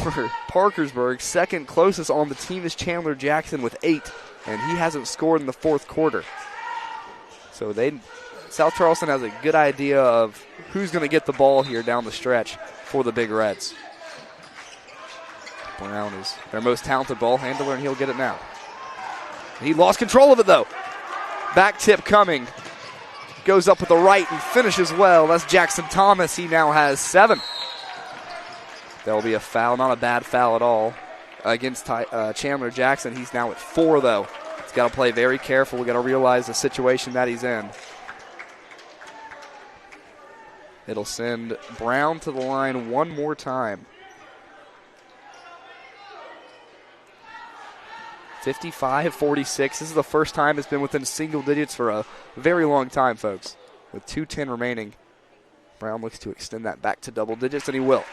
Parkersburg. Second closest on the team is Chandler Jackson with 8, and he hasn't scored in the fourth quarter. So South Charleston has a good idea of who's going to get the ball here down the stretch for the Big Reds. Brown is their most talented ball handler, and he'll get it now. He lost control of it, though. Back tip coming. Goes up with the right and finishes well. That's Jackson Thomas. He now has 7. There'll be a foul, not a bad foul at all, against Chandler Jackson. He's now at 4, though. He's got to play very careful. We've got to realize the situation that he's in. It'll send Brown to the line one more time. 55-46. This is the first time it's been within single digits for a very long time, folks. With 2:10 remaining, Brown looks to extend that back to double digits, and he will.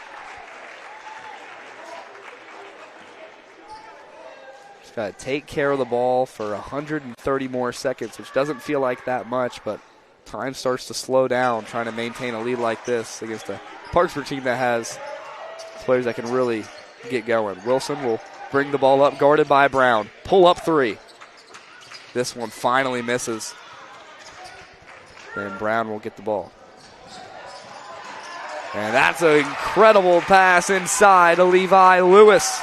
He's got to take care of the ball for 130 more seconds, which doesn't feel like that much, but time starts to slow down trying to maintain a lead like this against a Parkersburg team that has players that can really get going. Wilson will bring the ball up, guarded by Brown. Pull up 3. This one finally misses. And Brown will get the ball. And that's an incredible pass inside to Levi Lewis.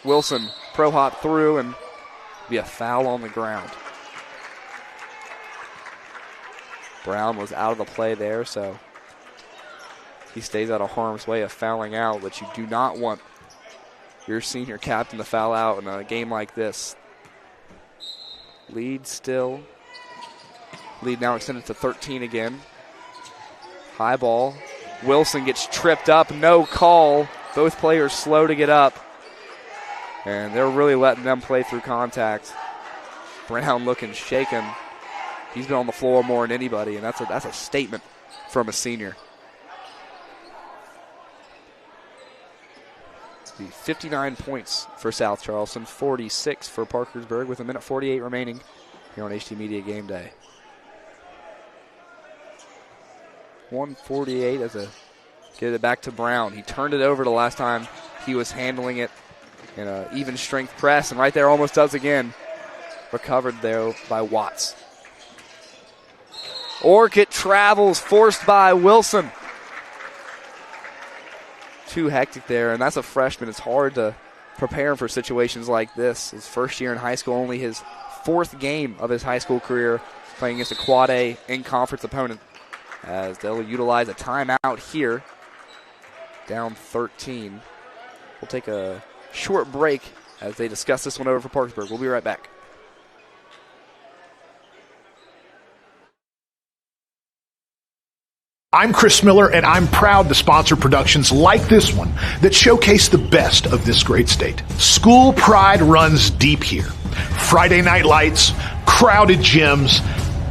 Wilson pro hop through and be a foul on the ground. Brown was out of the play there, so he stays out of harm's way of fouling out, but you do not want your senior captain to foul out in a game like this. Lead still. Lead now extended to 13 again. High ball. Wilson gets tripped up. No call. Both players slow to get up. And they're really letting them play through contact. Brown looking shaken. He's been on the floor more than anybody, and that's a statement from a senior. 59 points for South Charleston, 46 for Parkersburg with 1:48 remaining here on HD Media Game Day. 148 get it back to Brown. He turned it over the last time he was handling it in an even strength press, and right there almost does again. Recovered there by Watts. Orchid travels, forced by Wilson. Too hectic there, and that's a freshman. It's hard to prepare him for situations like this. His first year in high school, only his 4th game of his high school career, playing against a Quad A in-conference opponent, as they'll utilize a timeout here, down 13. We'll take a short break as they discuss this one over for Parkersburg. We'll be right back.
I'm Chris Miller, and I'm proud to sponsor productions like this one that showcase the best of this great state. School pride runs deep here. Friday night lights, crowded gyms,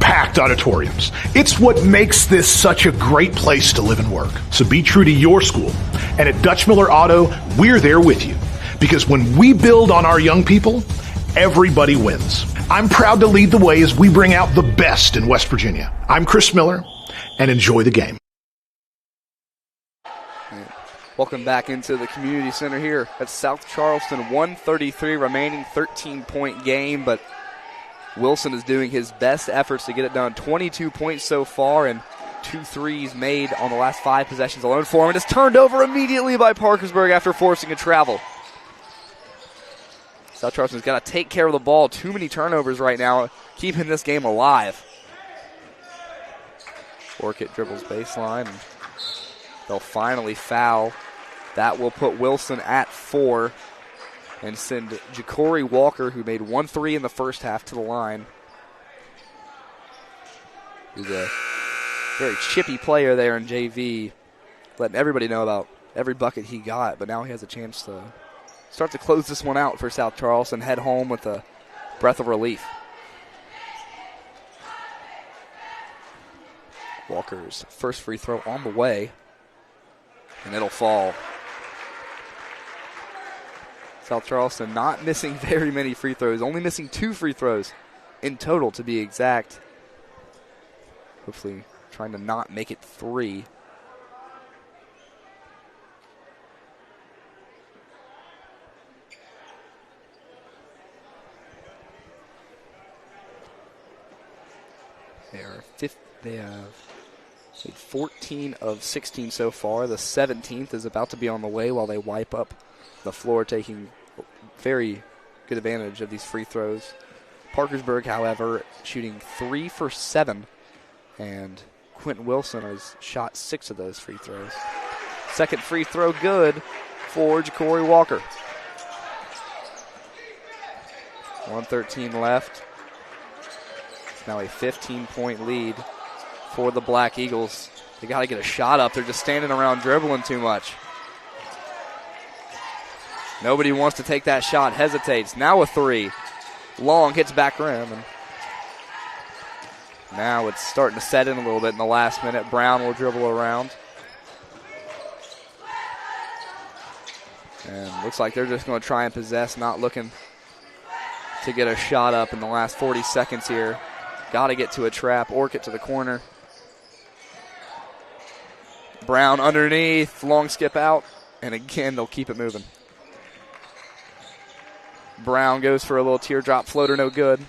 packed auditoriums. It's what makes this such a great place to live and work. So be true to your school. And at Dutch Miller Auto, we're there with you. Because when we build on our young people, everybody wins. I'm proud to lead the way as we bring out the best in West Virginia. I'm Chris Miller, and enjoy the game.
Welcome back into the community center here at South Charleston. 1:33 remaining, 13-point game, but Wilson is doing his best efforts to get it done. 22 points so far and 2 threes made on the last 5 possessions alone for him, and it's turned over immediately by Parkersburg after forcing a travel. South Charleston's got to take care of the ball. Too many turnovers right now, keeping this game alive. Orchid dribbles baseline, and they'll finally foul. That will put Wilson at 4 and send Ja'Cory Walker, who made 1 3 in the first half, to the line. He's a very chippy player there in JV, letting everybody know about every bucket he got, but now he has a chance to start to close this one out for South Charleston, head home with a breath of relief. Walker's first free throw on the way, and it'll fall. South Charleston not missing very many free throws, only missing 2 free throws in total to be exact. Hopefully trying to not make it 3. They have made 14 of 16 so far. The 17th is about to be on the way while they wipe up the floor, taking very good advantage of these free throws. Parkersburg, however, shooting 3 for 7, and Quentin Wilson has shot 6 of those free throws. Second free throw good for Ja'Cory Walker. 1:13 left. It's now a 15-point lead for the Black Eagles. They got to get a shot up. They're just standing around dribbling too much. Nobody wants to take that shot, hesitates. Now a 3. Long hits back rim. And now it's starting to set in a little bit in the last minute. Brown will dribble around. And looks like they're just going to try and possess, not looking to get a shot up in the last 40 seconds here. Got to get to a trap. Orchid to the corner. Brown underneath. Long skip out. And again, they'll keep it moving. Brown goes for a little teardrop floater, no good.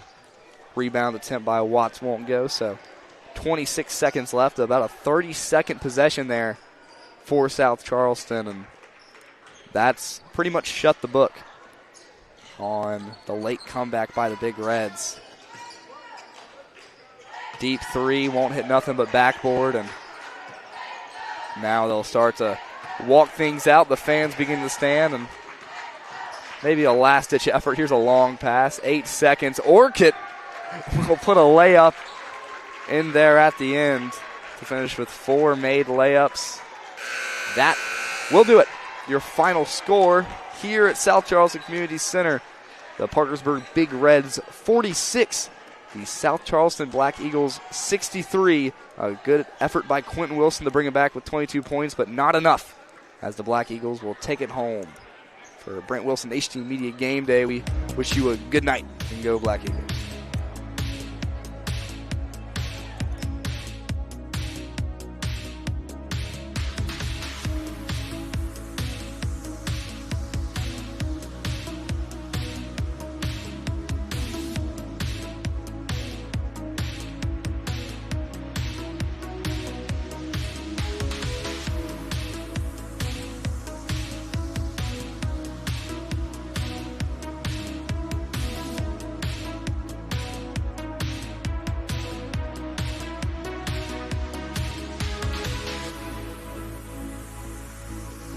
Rebound attempt by Watts won't go, so 26 seconds left. About a 30-second possession there for South Charleston, and that's pretty much shut the book on the late comeback by the Big Reds. Deep 3, won't hit nothing but backboard, and now they'll start to walk things out. The fans begin to stand, and maybe a last-ditch effort. Here's a long pass. 8 seconds. Orchid will put a layup in there at the end to finish with 4 made layups. That will do it. Your final score here at South Charleston Community Center. The Parkersburg Big Reds 46. The South Charleston Black Eagles 63. A good effort by Quentin Wilson to bring it back with 22 points, but not enough, as the Black Eagles will take it home. For Brent Wilson, HT Media Game Day, we wish you a good night, and go Black Eagles.